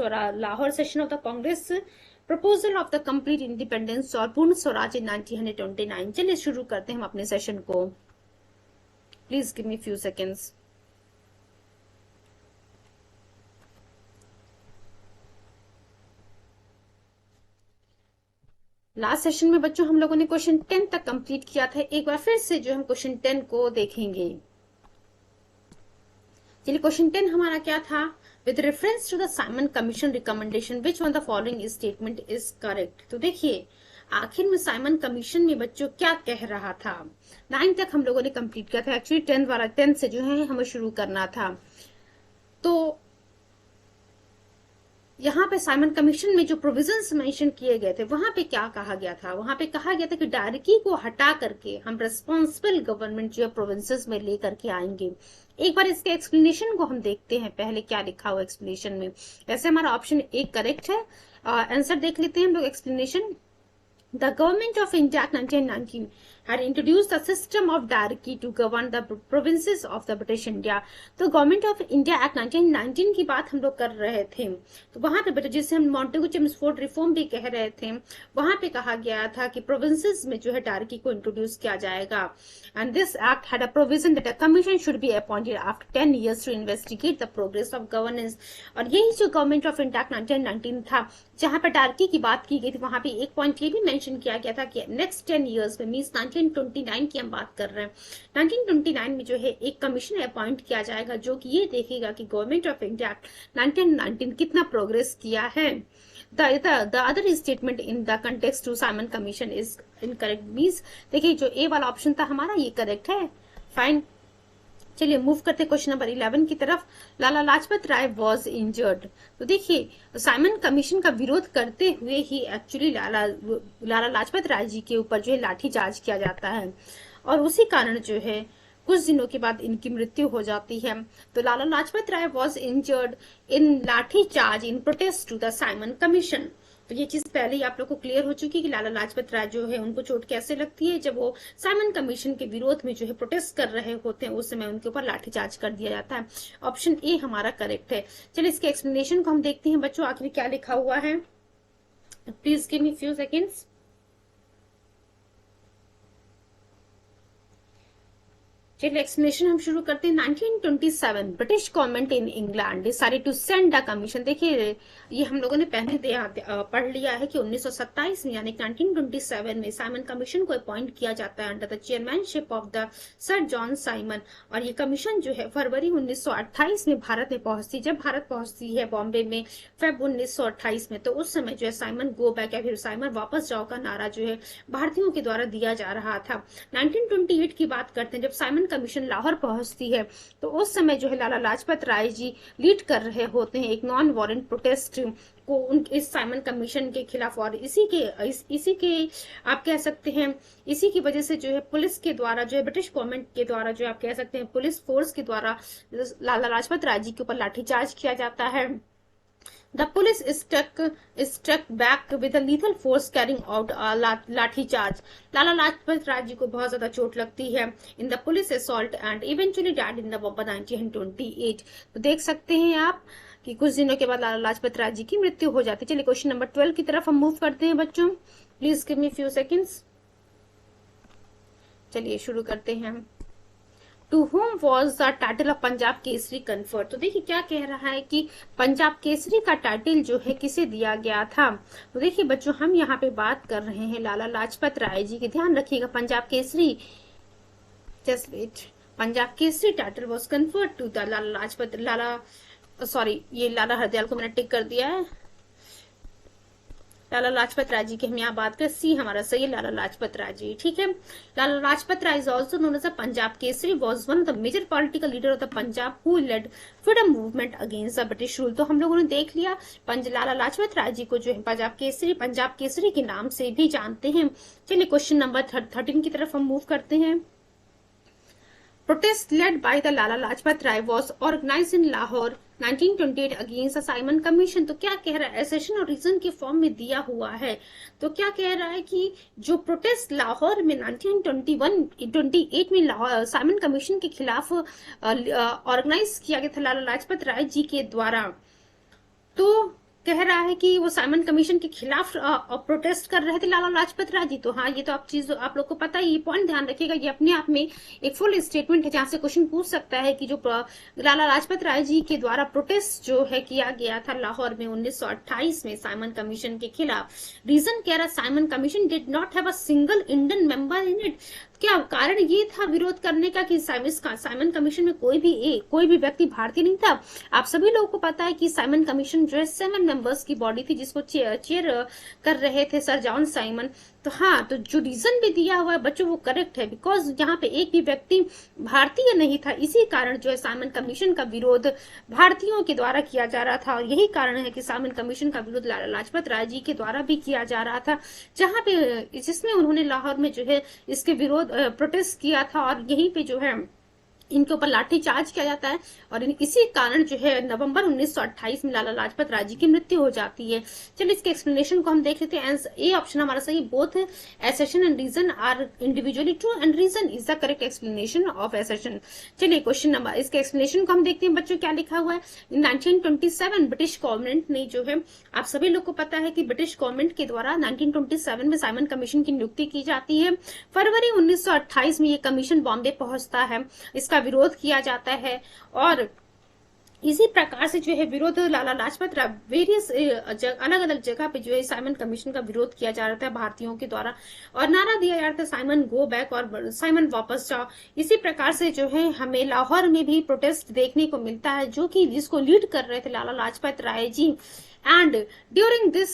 Lahore session of the Congress proposal of the complete independence और पूर्ण स्वराज इन 1929। चलिए शुरू करते हैं हम अपने सेशन को। Please give me few seconds. Last session में बच्चों हम लोगों ने क्वेश्चन 10 तक कंप्लीट किया था। एक बार फिर से जो हम क्वेश्चन 10 को देखेंगे। चलिए क्वेश्चन 10 हमारा क्या था? With reference to the Simon commission recommendation which one the following statement is correct. तो देखिए आखिर में साइमन कमीशन में बच्चों क्या कह रहा था। 9 तक हम लोगों ने कंप्लीट किया था। एक्चुअली 10 से जो है हमें शुरू करना था। तो यहाँ पे साइमन कमीशन में जो प्रोविजंस मेंशन किए गए थे वहां पे क्या कहा गया था? वहां पे कहा गया था कि डायरेक्टरी को हटा करके हम रेस्पॉन्सिबल गवर्नमेंट जो है प्रोविंसेस में लेकर के आएंगे। एक बार इसके एक्सप्लेनेशन को हम देखते हैं पहले क्या लिखा हुआ एक्सप्लेनेशन में। वैसे हमारा ऑप्शन एक करेक्ट है। आंसर देख लेते हैं हम लोग explanation. The government of India Act 1919 had introduced a system of diarchy to govern the provinces of the British India। तो गवर्नमेंट ऑफ इंडिया एक्ट 1919 की बात हम लोग कर रहे थे। तो वहां पे बेटा जिसे हम मॉन्टेगू चेम्सफोर्ड रिफॉर्म भी कह रहे थे, वहां पे कहा गया था कि प्रोविंसेस में जो है डायरकी को इंट्रोड्यूस किया जाएगा। And this act had a provision that a commission should be appointed after 10 years to investigate the progress of governance. और यही जो गवर्नमेंट ऑफ इंडिया एक्ट 1919 था, जहां पर डायरकी की बात की गई थी, वहां पे एक पॉइंट ये भी मेंशन किया गया था कि नेक्स्ट 10 years में मींस 1929 की हम बात कर रहे हैं। 1929 में जो है एक कमीशन अपॉइंट किया जाएगा जो कि ये देखेगा कि गवर्नमेंट ऑफ इंडिया एक्ट 1919 कितना प्रोग्रेस किया है। The other statement in the context to Simon Commission is incorrect। Means देखिए जो ए वाला ऑप्शन था हमारा ये करेक्ट है। फाइन, चलिए मूव करते क्वेश्चन नंबर 11 की तरफ। लाला लाजपत राय वॉज इंजर्ड। तो देखिए साइमन कमीशन का विरोध करते हुए ही एक्चुअली लाला लाजपत राय जी के ऊपर जो है लाठीचार्ज किया जाता है और उसी कारण जो है कुछ दिनों के बाद इनकी मृत्यु हो जाती है। तो Lala Lajpat Rai was injured in lathi charge in protest to the Simon Commission. तो ये चीज पहले ही आप लोग को क्लियर हो चुकी है कि लाला लाजपत राय जो है उनको चोट कैसे लगती है जब वो साइमन कमीशन के विरोध में जो है प्रोटेस्ट कर रहे होते हैं, उस समय उनके ऊपर लाठीचार्ज कर दिया जाता है। ऑप्शन ए हमारा करेक्ट है। चलिए इसके एक्सप्लेनेशन को हम देखते हैं बच्चों आखिर क्या लिखा हुआ है। Please give me few seconds. चलिए एक्सप्लेनेशन हम शुरू करते हैं। 1927 British government in England decided to send a commission. देखिए ये हम लोगों ने पहले पढ़ लिया है कि 1927 में यानी 1927 में साइमन कमीशन को अपॉइंट किया जाता है under the chairmanship of the sir John Simon. और ये कमीशन जो है फरवरी 1928 में भारत में पहुंचती। जब भारत पहुंचती है बॉम्बे में फेब 1928 में, तो उस समय जो है साइमन गो बैक या फिर साइमन वापस जाओ का नारा जो है भारतीयों के द्वारा दिया जा रहा था। 1928 की बात करते हैं जब साइमन कमीशन लाहौर पहुंचती है, तो उस समय जो है लाला लाजपत राय जी लीड कर रहे होते हैं एक नॉन वायलेंट प्रोटेस्ट को इस साइमन कमीशन के खिलाफ। और इसी के आप कह सकते हैं इसी की वजह से जो है पुलिस के द्वारा जो है ब्रिटिश गवर्नमेंट के द्वारा जो आप कह सकते हैं पुलिस फोर्स के द्वारा लाला लाजपत राय जी के ऊपर लाठीचार्ज किया जाता है। The police struck back with a lethal force carrying out a lathi charge. Lala Lajpat Rai ji को बहुत ज्यादा चोट लगती है in the police assault and eventually died in November 1928। तो देख सकते हैं आप कि कुछ दिनों के बाद लाला लाजपत राय जी की मृत्यु हो जाती है। चलिए क्वेश्चन नंबर 12 की तरफ हम मूव करते हैं बच्चों। Please give me few seconds. चलिए शुरू करते हैं। To whom was the title of Punjab Kesari conferred. तो देखिए क्या कह रहा है कि पंजाब केसरी का टाइटल जो है किसे दिया गया था। तो देखिए बच्चों हम यहाँ पे बात कर रहे हैं लाला लाजपत राय जी की। ध्यान रखिएगा Punjab Kesari, just wait, Punjab Kesari title was conferred to the Lala Hardayal को मैंने टिक कर दिया है। लाला लाजपत राय जी की हम यहाँ बात करें, सी हमारा सही है लाला लाजपत राय जी, ठीक है। Lala Lajpat Rai is also known as Punjab Kesari, was one of the major political leader of the Punjab who led freedom movement against the British rule. तो हम लोगों ने देख लिया लाला लाजपत राय जी को जो है पंजाब केसरी के नाम से भी जानते हैं। चलिए क्वेश्चन नंबर 13 की तरफ हम मूव करते हैं। Protest led by the Lala Lajpat Rai was organized in Lahore 1928 against the Simon Commission. तो क्या कह रहा है, एसेशन और रीजन के फॉर्म में दिया हुआ है। तो क्या कह रहा है कि जो प्रोटेस्ट लाहौर में 1928 में साइमन कमीशन के खिलाफ ऑर्गेनाइज किया गया था लाला लाजपत राय जी के द्वारा, तो कह रहा है कि वो साइमन कमीशन के खिलाफ प्रोटेस्ट कर रहे थे लाला लाजपत राय जी। तो हाँ, ये तो आप चीज आप लोग को पता ही, ये पॉइंट ध्यान रखिएगा, ये अपने आप में एक फुल स्टेटमेंट है जहां से क्वेश्चन पूछ सकता है कि जो लाला लाजपत राय जी के द्वारा प्रोटेस्ट जो है किया गया था लाहौर में 1928 में साइमन कमीशन के खिलाफ। रीजन कह रहा, Simon commission did not have a single Indian member in it. क्या कारण ये था विरोध करने का कि साइमन कमीशन में कोई भी व्यक्ति भारतीय नहीं था। आप सभी लोगों को पता है कि साइमन कमीशन जो है 7 मेंबर्स की बॉडी थी जिसको चेयर कर रहे थे सर जॉन साइमन। तो हाँ, तो जो रीजन भी दिया हुआ है बच्चों वो करेक्ट है, बिकॉज यहाँ पे एक भी व्यक्ति भारतीय नहीं था, इसी कारण जो है साइमन कमीशन का विरोध भारतीयों के द्वारा किया जा रहा था। और यही कारण है कि साइमन कमीशन का विरोध लाला लाजपत राय जी के द्वारा भी किया जा रहा था, जहां पे जिसमें उन्होंने लाहौर में जो है इसके विरोध प्रोटेस्ट किया था। और यहीं पे जो है इनके ऊपर लाठी चार्ज किया जाता है और इसी कारण जो है नवंबर 1928 में लाला लाजपत राय जी की मृत्यु हो जाती है। चलिए इसके एक्सप्लेनेशन को हम देख लेते हैं। ए ऑप्शन हमारा सही, both assertion and reason are individually true and reason is the correct explanation of assertion. चलिए क्वेश्चन नंबर, इसके एक्सप्लेनेशन को हम देखते हैं बच्चों क्या लिखा हुआ है। 1927 ब्रिटिश गवर्नमेंट ने जो है, आप सभी लोग को पता है कि ब्रिटिश गवर्नमेंट के द्वारा 1927 में साइमन कमीशन की नियुक्ति की जाती है। फरवरी 1928 में ये कमीशन बॉम्बे पहुंचता है, इसका विरोध किया जाता है। और इसी प्रकार से जो है विरोध लाला लाजपत राय वेरियस अलग अलग जगह पे जो है साइमन कमीशन का विरोध किया जा रहा था भारतीयों के द्वारा, और नारा दिया जा रहा था साइमन गो बैक और साइमन वापस जाओ। इसी प्रकार से जो है हमें लाहौर में भी प्रोटेस्ट देखने को मिलता है, जो कि जिसको लीड कर रहे थे लाला लाजपत राय जी। And during this,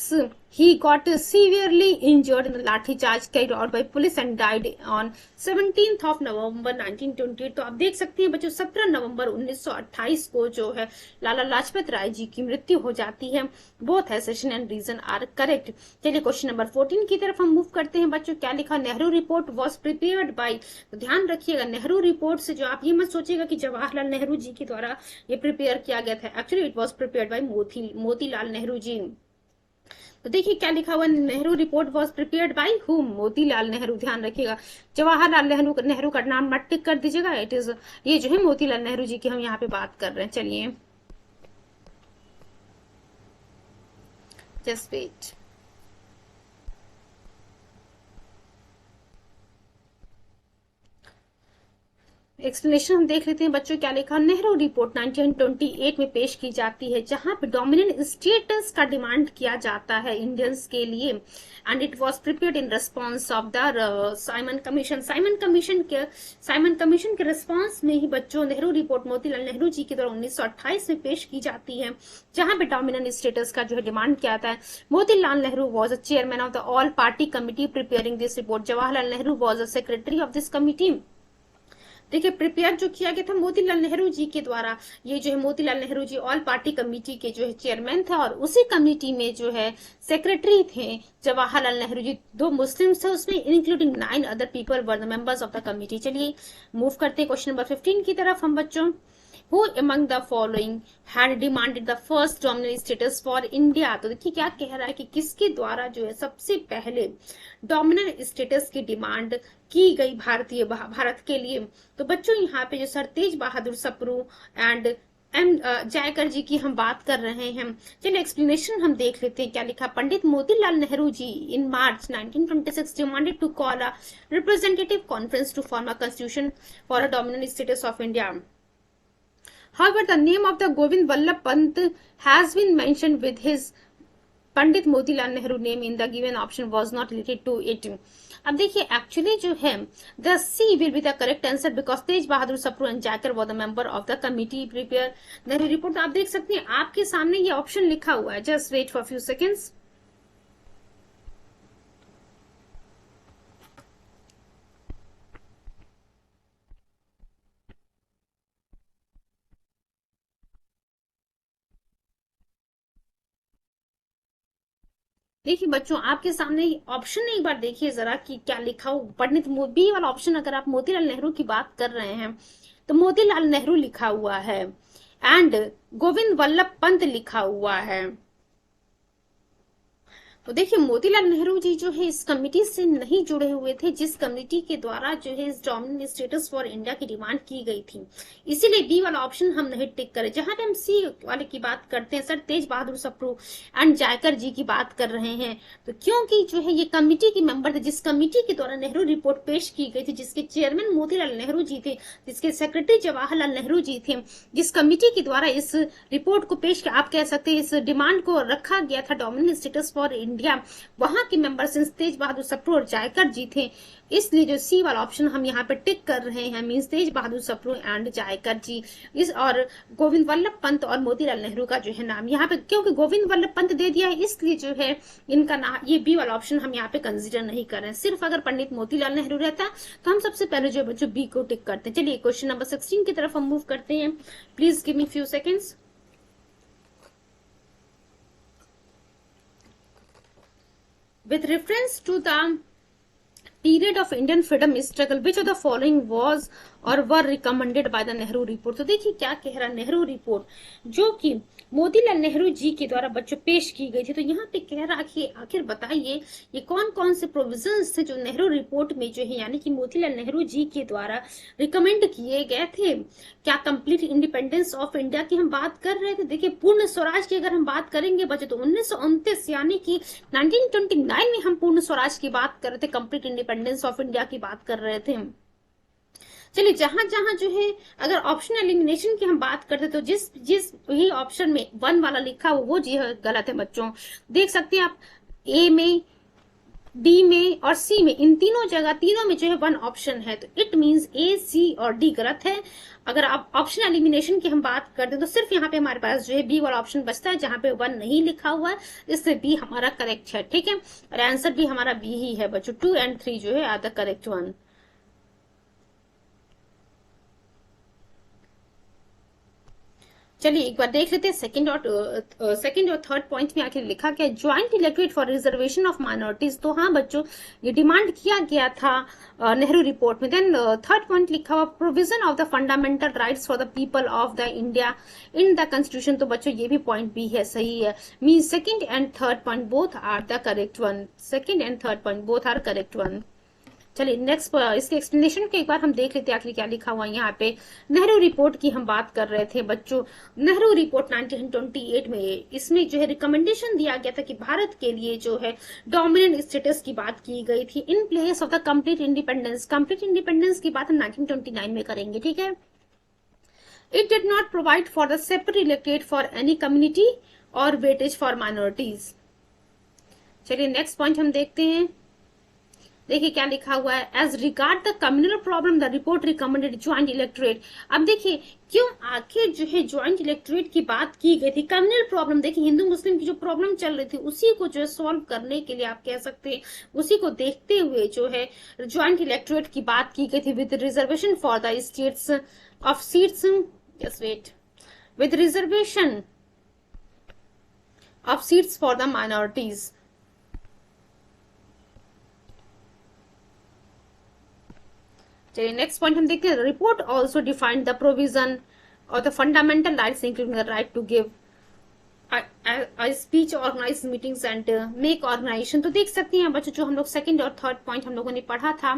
he got severely injured in the lathi charge carried out by police and died on 17th of November 1928। तो आप देख सकते हैं बच्चों 17 नवंबर 1928 को जो है लाला लाजपत राय जी की मृत्यु हो जाती है। Both assertion and reason are correct. चलिए क्वेश्चन नंबर 14 की तरफ हम मूव करते हैं बच्चों। क्या लिखा, Nehru report was prepared by. तो ध्यान रखिएगा, नेहरू रिपोर्ट से जो आप ये मत सोचिएगा कि जवाहरलाल नेहरू जी के द्वारा ये प्रिपेयर किया गया था। Actually it was prepared by Motilal Nehru ji. तो देखिए क्या लिखा हुआ, Nehru report was prepared by whom, Motilal Nehru. ध्यान रखिएगा, जवाहरलाल नेहरू का नाम मत टिक कर दीजिएगा, इट इज ये जो है मोतीलाल नेहरू जी की हम यहाँ पे बात कर रहे हैं। चलिए जस्ट वेट। एक्सप्लेनेशन हम देख लेते हैं बच्चों क्या लिखा। नेहरू रिपोर्ट 1928 में पेश की जाती है, जहां पे डोमिनेंट स्टेटस का डिमांड किया जाता है इंडियंस के लिए, and it was prepared in response of the Simon commission. Simon commission के रिस्पांस में ही बच्चों नेहरू रिपोर्ट मोतीलाल नेहरू जी के द्वारा 1928 में पेश की जाती है, जहां पे डोमिनेंट स्टेटस का जो है डिमांड किया जाता है। Motilal Nehru was a chairman of the all party committee preparing this report. Jawaharlal Nehru was a secretary of this committee. देखिए प्रिपेयर जो किया गया था मोतीलाल नेहरू जी के द्वारा, ये जो है मोतीलाल नेहरू जी ऑल पार्टी कमेटी के जो है चेयरमैन थे, और उसी कमेटी में जो है सेक्रेटरी थे जवाहरलाल नेहरू जी। 2 मुस्लिम्स थे उसमें, including 9 other people were the members of the committee. चलिए मूव करते हैं क्वेश्चन नंबर 15 की तरफ हम बच्चों। Who among the following had demanded the first dominant status for India। तो देखिए क्या कह रहा है कि किसके द्वारा जो है सबसे पहले डोमिनेंट स्टेटस की डिमांड की गई भारत के लिए। तो बच्चों यहाँ पे जो सर तेज बहादुर सप्रू एंड जयकर जी की हम बात कर रहे हैं। चलिए एक्सप्लेनेशन हम देख लेते हैं क्या लिखा। Pandit Motilal Nehru ji in March 1926 demanded to call a representative conference to form a constitution for a dominant status of India. However, the name of the Govind Vallabh Pant has been mentioned with his Pandit Motilal Nehru name in the given option was not related to it। अब देखिए actually जो है the C will be the correct answer because Tej Bahadur Sapru and Jayakar were the member of the committee prepare Nehru report. आप देख सकते हैं आपके सामने ये ऑप्शन लिखा हुआ है, just wait for few seconds. देखिए बच्चों आपके सामने ऑप्शन एक बार देखिए जरा कि क्या लिखा हो। पंडित बी वाला ऑप्शन, अगर आप मोतीलाल नेहरू की बात कर रहे हैं तो मोतीलाल नेहरू लिखा हुआ है एंड गोविंद वल्लभ पंत लिखा हुआ है। तो देखिए मोतीलाल नेहरू जी जो है इस कमिटी से नहीं जुड़े हुए थे, जिस कमिटी के द्वारा जो है इस डोमिनेंट स्टेटस फॉर इंडिया की डिमांड की गई थी, इसीलिए बी वाला ऑप्शन हम नहीं टिक करें। जहां पे हम सी वाले की बात करते हैं, सर तेज बहादुर सप्रू एंड जायकर जी की बात कर रहे हैं, तो क्योंकि जो है ये कमिटी के मेंबर थे, जिस कमिटी के द्वारा नेहरू रिपोर्ट पेश की गई थी, जिसके चेयरमैन मोतीलाल नेहरू जी थे, जिसके सेक्रेटरी जवाहरलाल नेहरू जी थे, जिस कमिटी के द्वारा इस रिपोर्ट को पेश किया, आप कह सकते हैं इस डिमांड को रखा गया था डोमिनेंट स्टेटस फॉर इंडिया, वहां के मेंबर तेज बहादुर सप्रू और जायकर जी थे। इसलिए जो सी वाला ऑप्शन हम यहाँ पे टिक कर रहे हैं, मींस तेज बहादुर सप्रू एंड जायकर जी, इस और गोविंद वल्लभ पंत और मोतीलाल नेहरू का जो है नाम यहाँ पे, क्योंकि गोविंद वल्लभ पंत दे दिया है, इसलिए जो है इनका नाम, ये बी वाला ऑप्शन हम यहाँ पे कंसिडर नहीं कर रहे हैं। सिर्फ अगर पंडित मोतीलाल नेहरू रहता तो हम सबसे पहले जो बच्चों बी को टिक करते हैं। चलिए क्वेश्चन नंबर 16 की तरफ हम मूव करते हैं। Please give me few seconds. With reference to the period of Indian freedom struggle, which of the following was or were recommended by the Nehru report. तो देखिए क्या कह रहा नेहरू रिपोर्ट जो कि मोतीलाल नेहरू जी के द्वारा बच्चों पेश की गई थी, तो यहाँ पे कह रहा कि आखिर बताइए ये कौन कौन से प्रोविजंस थे जो नेहरू रिपोर्ट में जो है यानी कि मोतीलाल नेहरू जी के द्वारा रिकमेंड किए गए थे। क्या कंप्लीट इंडिपेंडेंस ऑफ इंडिया की हम बात कर रहे थे? देखिए पूर्ण स्वराज की अगर हम बात करेंगे बच्चों, तो 1929 यानी कि 1929 में हम पूर्ण स्वराज की बात कर रहे थे, कंप्लीट इंडिपेंडेंस ऑफ इंडिया की बात कर रहे थे। चलिए जहां जहां जो है अगर ऑप्शन एलिमिनेशन की हम बात करते तो जिस जिस ही ऑप्शन में वन वाला लिखा हो वो जी गलत है बच्चों। देख सकते हैं आप ए में, डी में और सी में, इन तीनों जगह तीनों में जो है वन ऑप्शन है, तो इट मींस ए सी और डी गलत है। अगर आप ऑप्शन एलिमिनेशन की हम बात करते हैं तो सिर्फ यहाँ पे हमारे पास जो है बी वाला ऑप्शन बचता है जहां पे वन नहीं लिखा हुआ है, इससे बी हमारा करेक्ट है। ठीक है, और आंसर भी हमारा बी ही है बच्चों। 2 एंड 3 जो है आर द करेक्ट वन। चलिए एक बार देख लेते हैं सेकंड और थर्ड पॉइंट में आखिर लिखा क्या, joint electorate for reservation of minorities. तो हाँ बच्चों ये डिमांड किया गया था नेहरू रिपोर्ट में। देन थर्ड पॉइंट लिखा हुआ provision of the fundamental rights for the people of the India in the constitution. तो बच्चों ये भी पॉइंट भी है, सही है। Mean second and third point both are the correct one. Second and third point both are correct one. चलिए next इसके एक्सप्लेनेशन के एक बार हम देख लेते हैं आखिर क्या लिखा हुआ है यहाँ पे। नेहरू रिपोर्ट की हम बात कर रहे थे बच्चों। नेहरू रिपोर्ट 1928 में इसमें जो है रिकमेंडेशन दिया गया था कि भारत के लिए जो है डोमिनेंट स्टेटस की बात की गई थी in place of the complete independence. Complete independence की बात हम 1929 में करेंगे। ठीक है, it did not provide for the separate elected for any community और वेटेज फॉर माइनॉरिटीज। चलिए नेक्स्ट पॉइंट हम देखते हैं। देखिए क्या लिखा हुआ है, as regard the communal problem the report recommended joint electorate. अब देखिए क्यों आखिर जो है ज्वाइंट इलेक्टोरेट की बात की गई थी। कम्युनल प्रॉब्लम देखिए हिंदू मुस्लिम की जो प्रॉब्लम चल रही थी उसी को जो है सॉल्व करने के लिए आप कह सकते हैं, उसी को देखते हुए जो है ज्वाइंट इलेक्टोरेट की बात की गई थी with reservation for the states of seats, just wait, with reservation of seats for the minorities. चलिए नेक्स्ट पॉइंट हम देखते हैं। Report also defined the provision और the fundamental rights including the right to give speech, organise meetings and make organisation. तो देख सकते हैं बच्चों जो हम लोग सेकंड और थर्ड पॉइंट हम लोगों ने पढ़ा था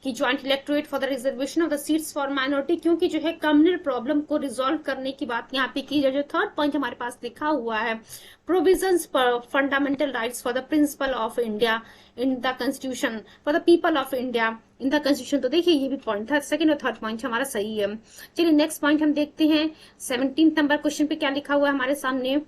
कि joint electorate for the reservation of the seats for minority, क्योंकि जो है कम्युनल प्रॉब्लम को रिजोल्व करने की बात यहाँ पे की जाए। जो थर्ड पॉइंट हमारे पास लिखा हुआ है provisions for fundamental rights for the principle of India in the constitution for the people of India in the constitution. तो देखिए ये भी पॉइंट था, सेकंड और थर्ड पॉइंट हमारा सही है। चलिए नेक्स्ट पॉइंट हम देखते हैं। 17 नंबर क्वेश्चन पे क्या लिखा हुआ है हमारे सामने।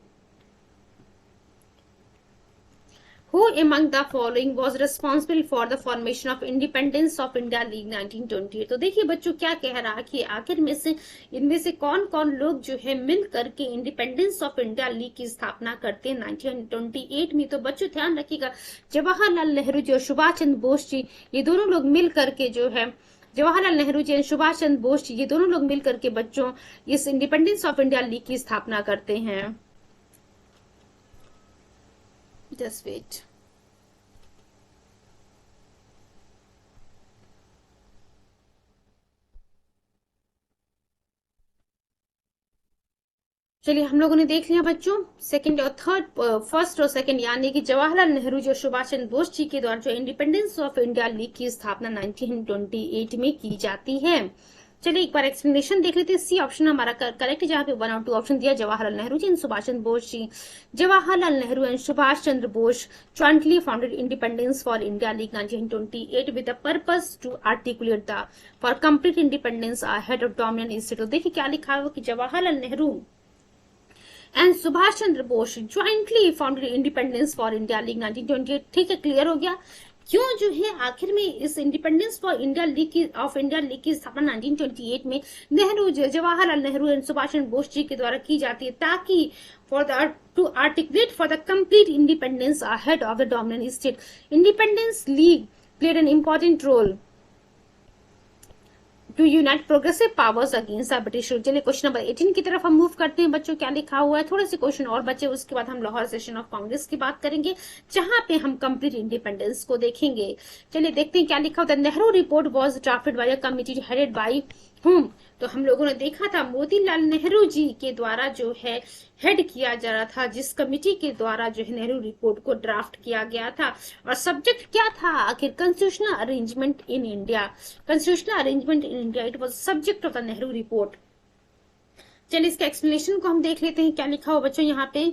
Who among the following was responsible for the formation of Independence of India League 1928। तो देखिए बच्चों क्या कह रहा है कि आखिर में से इनमें से कौन कौन लोग जो है मिल करके इंडिपेंडेंस ऑफ इंडिया लीग की स्थापना करते हैं 1928 में। तो बच्चों ध्यान रखिएगा जवाहरलाल नेहरू जी और सुभाष चंद्र बोस जी, ये दोनों लोग मिल करके जो है जवाहरलाल नेहरू जी और सुभाष चंद्र बोस जी, ये दोनों लोग मिल करके बच्चों इस इंडिपेंडेंस ऑफ इंडिया लीग की स्थापना करते हैं। Just wait. चलिए हम लोगों ने देख लिया बच्चों सेकंड और थर्ड, फर्स्ट और सेकंड, यानी कि जवाहरलाल नेहरू जो सुभाष चंद्र बोस जी के द्वारा जो इंडिपेंडेंस ऑफ इंडिया लीग की स्थापना 1928 में की जाती है। चलिए एक बार एक्सप्लेनेशन देख लेते हैं। सी ऑप्शन हमारा करेक्ट, जहाँ पे 1 और 2 ऑप्शन दिया, Jawaharlal Nehru ji and Subhash Chandra Bose ji. Jawaharlal Nehru and Subhash Chandra Bose jointly founded Independence for India League 1928 with the purpose to articulate the for complete independence ahead of dominant East। तो देखिए क्या लिखा है कि Jawaharlal Nehru and Subhash Chandra Bose jointly founded independence for India league 1928। ठीक है, क्लियर हो गया क्यों जो है आखिर में इस इंडिपेंडेंस फॉर इंडिया लीग की स्थापना 1928 में जवाहरलाल नेहरू एंड सुभाष चंद्र बोस जी के द्वारा की जाती है, ताकि for the to articulate for the complete independence ahead of the dominant state. Independence league played an important role to unite progressive powers against the British. चलिए क्वेश्चन नंबर 18 की तरफ हम मूव करते हैं बच्चों। क्या लिखा हुआ है, थोड़े से क्वेश्चन और बचे, उसके बाद हम लाहौर सेशन ऑफ कांग्रेस की बात करेंगे, जहां पे हम कंप्लीट इंडिपेंडेंस को देखेंगे। चलिए देखते हैं क्या लिखा होता है। Nehru report was drafted bye a committee headed by whom. तो हम लोगों ने देखा था मोतीलाल नेहरू जी के द्वारा जो है हेड किया जा रहा था, जिस कमिटी के द्वारा जो है नेहरू रिपोर्ट को ड्राफ्ट किया गया था। और सब्जेक्ट क्या था आखिर, constitutional arrangement in India. Constitutional arrangement in India, it was subject of the Nehru report. चलिए इसका एक्सप्लेनेशन को हम देख लेते हैं। क्या लिखा हुआ बच्चों यहाँ पे,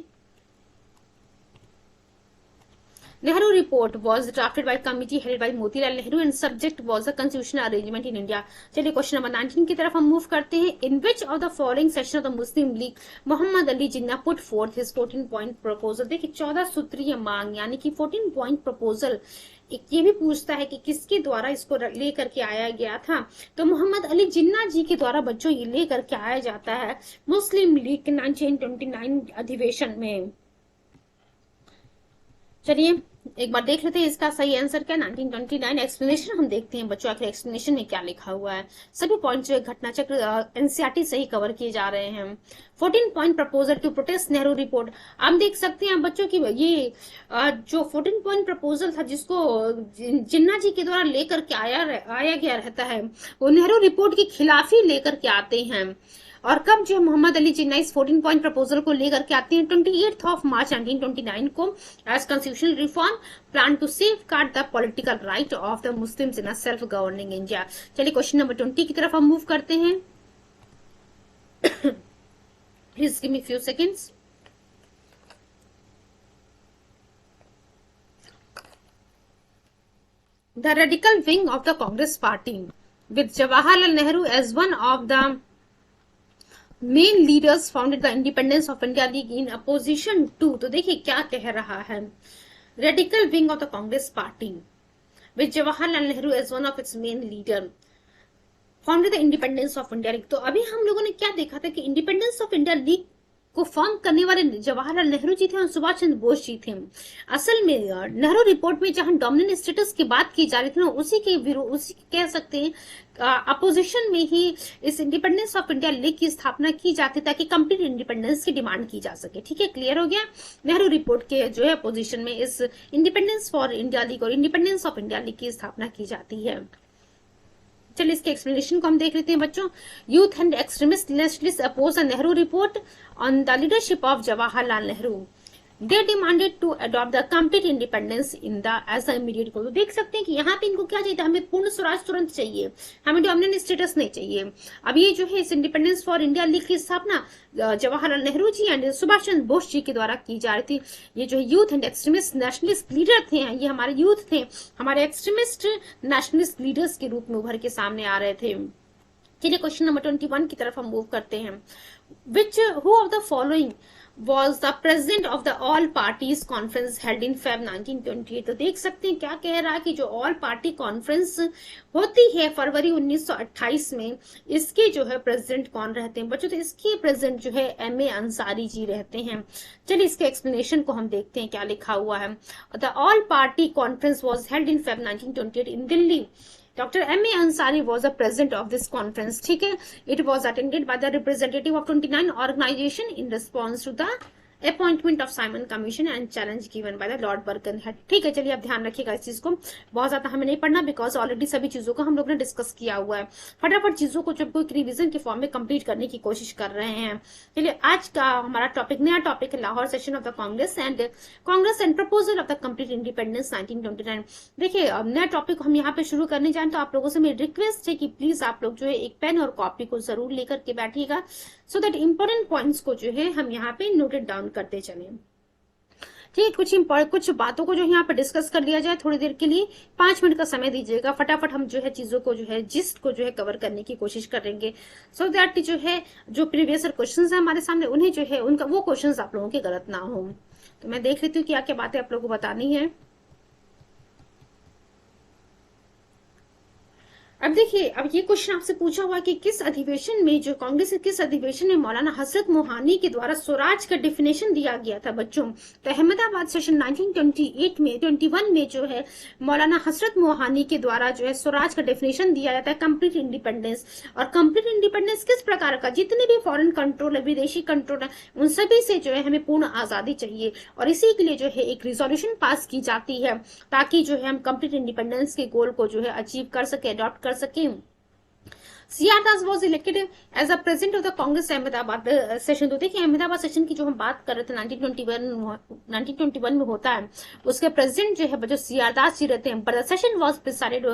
Nehru report was drafted by committee headed by Motilal Nehru and subject was the constitutional arrangement in India। चलिए क्वेश्चन नंबर 19 की तरफ हम मूव करते हैं। In which of the following section of the Muslim League Mohammad Ali Jinnah put forth his 14 point proposal। देखिए 14 सूत्रीय मांग यानी कि 14 point proposal। एक ये भी पूछता है कि किसके द्वारा इसको लेकर के आया गया था, तो मोहम्मद अली जिन्ना जी के द्वारा बच्चों ये लेकर के आया जाता है मुस्लिम लीग के 1929 अधिवेशन में। चलिए एक बार देख लेते हैं इसका सही आंसर क्या, 1929। एक्सप्लेनेशन हम देखते हैं बच्चों आखिर एक्सप्लेनेशन में क्या लिखा हुआ है। सभी पॉइंट जो घटना चक्र एनसीईआरटी से ही कवर किए जा रहे हैं। 14 point proposal to protest Nehru report. आप देख सकते हैं बच्चों की ये जो 14 पॉइंट प्रपोजल था, जिसको जिन्ना जी के द्वारा लेकर के आया गया रहता है, वो नेहरू रिपोर्ट की खिलाफी लेकर के आते हैं। और कब जो मोहम्मद अली जिन्ना इस 14 पॉइंट प्रपोजल को लेकर के आते हैं, 28 मार्च 1929 को, as constitutional reform plan to safeguard the political right of the Muslims in a self governing India. चलिए क्वेश्चन नंबर 20 की तरफ हम मूव करते हैं। Please give me few seconds. The radical wing of the Congress party with Jawaharlal Nehru as one of the main leaders founded the independence of India league in opposition to. तो देखिए क्या कह रहा है, radical wing of the Congress party with Jawaharlal Nehru as one of its main leader founded the independence of India league. तो अभी हम लोगों ने क्या देखा था कि इंडिपेंडेंस ऑफ इंडिया लीग को फॉर्म करने वाले जवाहरलाल नेहरू जी थे और सुभाष चंद्र बोस जी थे। असल में नेहरू रिपोर्ट में जहां डोमिनेंट स्टेटस की बात की जा रही थी ना, उसी कह सकते हैं अपोजिशन में ही इस इंडिपेंडेंस ऑफ इंडिया लीग की स्थापना की जाती, ताकि कंप्लीट इंडिपेंडेंस की डिमांड की जा सके। ठीक है, क्लियर हो गया। नेहरू रिपोर्ट के जो है अपोजिशन में इस इंडिपेंडेंस फॉर इंडिया लीग और इंडिपेंडेंस ऑफ इंडिया लीग की स्थापना की जाती है। चलिए इसके एक्सप्लेनेशन को हम देख लेते हैं बच्चों। Youth and extremist nationalist oppose the Nehru report on the leadership of Jawaharlal Nehru. They demanded to adopt the complete independence in the as the immediate goal. तो देख सकते हैं कि यहाँ पे इनको क्या चाहिए था, हमें पूर्ण स्वराज तुरंत चाहिए, हमें डोमिनेंट स्टेटस नहीं चाहिए। अब ये जो है इस इंडिपेंडेंस फॉर इंडिया लीग की स्थापना जवाहरलाल नेहरू जी एंड सुभाष चंद्र बोस जी के द्वारा की जा रही थी। ये जो youth and extremist nationalist leader थे, ये हमारे यूथ थे, हमारे एक्सट्रीमिस्ट नेशनलिस्ट लीडर्स के रूप में उभर के सामने आ रहे थे। चलिए क्वेश्चन नंबर 21 की तरफ हम मूव करते हैं। Which who of the following was the president of the all parties conference held in Feb 1928। तो देख सकते हैं क्या कह रहा है कि जो ऑल पार्टी कॉन्फ्रेंस होती है फरवरी 1928 में, इसके जो है प्रेसिडेंट कौन रहते हैं बच्चों, तो इसके प्रेसिडेंट जो है M.A. अंसारी जी रहते हैं। चलिए इसके एक्सप्लेनेशन को हम देखते हैं क्या लिखा हुआ है। The all party conference was held in Feb 1928 in Delhi. Dr. M.A. Ansari was the president of this conference। ठीक है, it was attended by the representative of 29 organization in response to the appointment of Simon commission and challenge given by the Lord Birkenhead. ठीक है, चलिए आप ध्यान रखिएगा इस चीज को, बहुत ज्यादा हमें नहीं पढ़ना बिकॉज ऑलरेडी सभी चीजों को हम लोग ने डिस्कस किया हुआ है। फटाफट चीजों को जब कोई रिविजन के फॉर्म में कंप्लीट करने की कोशिश कर रहे हैं। चलिए आज का हमारा टॉपिक, नया टॉपिक है Lahore session of the Congress and proposal of the complete independence 1929। देखिए नया टॉपिक हम यहाँ पे शुरू करने जाए तो आप लोगों से मेरी रिक्वेस्ट है कि प्लीज आप लोग जो है एक पेन और कॉपी को जरूर लेकर के बैठिएगा, सो दैट इंपॉर्टेंट पॉइंट्स को जो है हम यहाँ पे नोटेड डाउन करते चले। ठीक, कुछ बातों को जो यहाँ पे डिस्कस कर लिया जाए थोड़ी देर के लिए, 5 मिनट का समय दीजिएगा। फटाफट हम जो है चीजों को जो है जिस्ट को जो है कवर करने की कोशिश करेंगे, सो दैट जो है जो प्रीवियस क्वेश्चंस है हमारे सामने उन्हें जो है उनका वो क्वेश्चंस आप लोगों के गलत ना हो। तो मैं देख लेती हूँ क्या क्या बातें आप लोगों को बतानी है। अब देखिए, अब ये क्वेश्चन आपसे पूछा हुआ कि किस अधिवेशन में जो कांग्रेस के किस अधिवेशन में मौलाना हजरत मोहानी के द्वारा स्वराज का डिफिनेशन दिया गया था बच्चों। तो अहमदाबाद सेशन 1928 में 21 में जो है मौलाना हजरत मोहानी के द्वारा जो है स्वराज का डेफिनेशन दिया जाता है कंप्लीट इंडिपेंडेंस। और कंप्लीट इंडिपेंडेंस किस प्रकार का, जितने भी फॉरेन कंट्रोल है, विदेशी कंट्रोल है, उन सभी से जो है हमें पूर्ण आजादी चाहिए। और इसी के लिए जो है एक रिजोल्यूशन पास की जाती है ताकि जो है हम कंप्लीट इंडिपेंडेंस के गोल को जो है अचीव कर सके, अडॉप्ट कर सकें। CR Das was elected as a president of the Congress Ahmedabad session. तो देखिए अहमदाबाद सेशन की जो हम बात कर रहे थे 1921 में होता है, उसके प्रेसिडेंट जो है जो CR दास जी रहते हैं। But the session was presided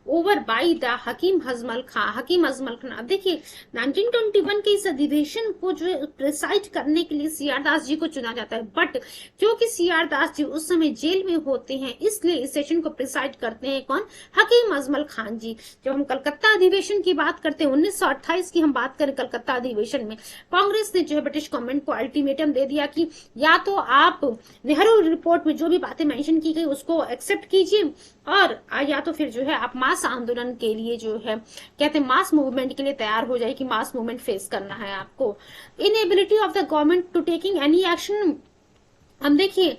over by the Hakim Ajmal Khan. अब देखिए 1921 के इस अधिवेशन को जो है प्रिसाइड करने के लिए CR दास जी को चुना जाता है। बट क्योंकि CR दास जी उस समय जेल में होते हैं, इसलिए इस सेशन को प्रिसाइड करते हैं कौन, हकीम अजमल खान जी। जब हम कलकत्ता अधिवेशन की बात करते हैं 1928 की हम बात करें, कलकत्ता अधिवेशन में कांग्रेस ने जो है ब्रिटिश गवर्नमेंट को अल्टीमेटम दे दिया कि या तो आप नेहरू रिपोर्ट में जो भी बातें मेंशन की गई उसको एक्सेप्ट कीजिए, और या तो फिर जो है आप मास आंदोलन के लिए जो है कहते हैं मास मूवमेंट के लिए तैयार हो जाए कि मास मूवमेंट फेस करना है आपको। Inability of the government to taking any action. हम देखिए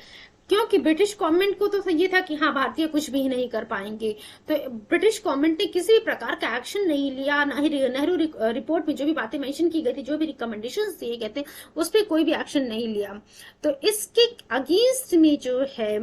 क्योंकि ब्रिटिश गवर्नमेंट को तो ये था कि हाँ भारतीय कुछ भी नहीं कर पाएंगे, तो ब्रिटिश गवर्नमेंट ने किसी भी प्रकार का एक्शन नहीं लिया, ना ही नेहरू रिपोर्ट में जो भी बातें मेंशन की गई थी, जो भी रिकमेंडेशंस दिए गए थे, उस पर कोई भी एक्शन नहीं लिया। तो इसके अगेंस्ट में जो है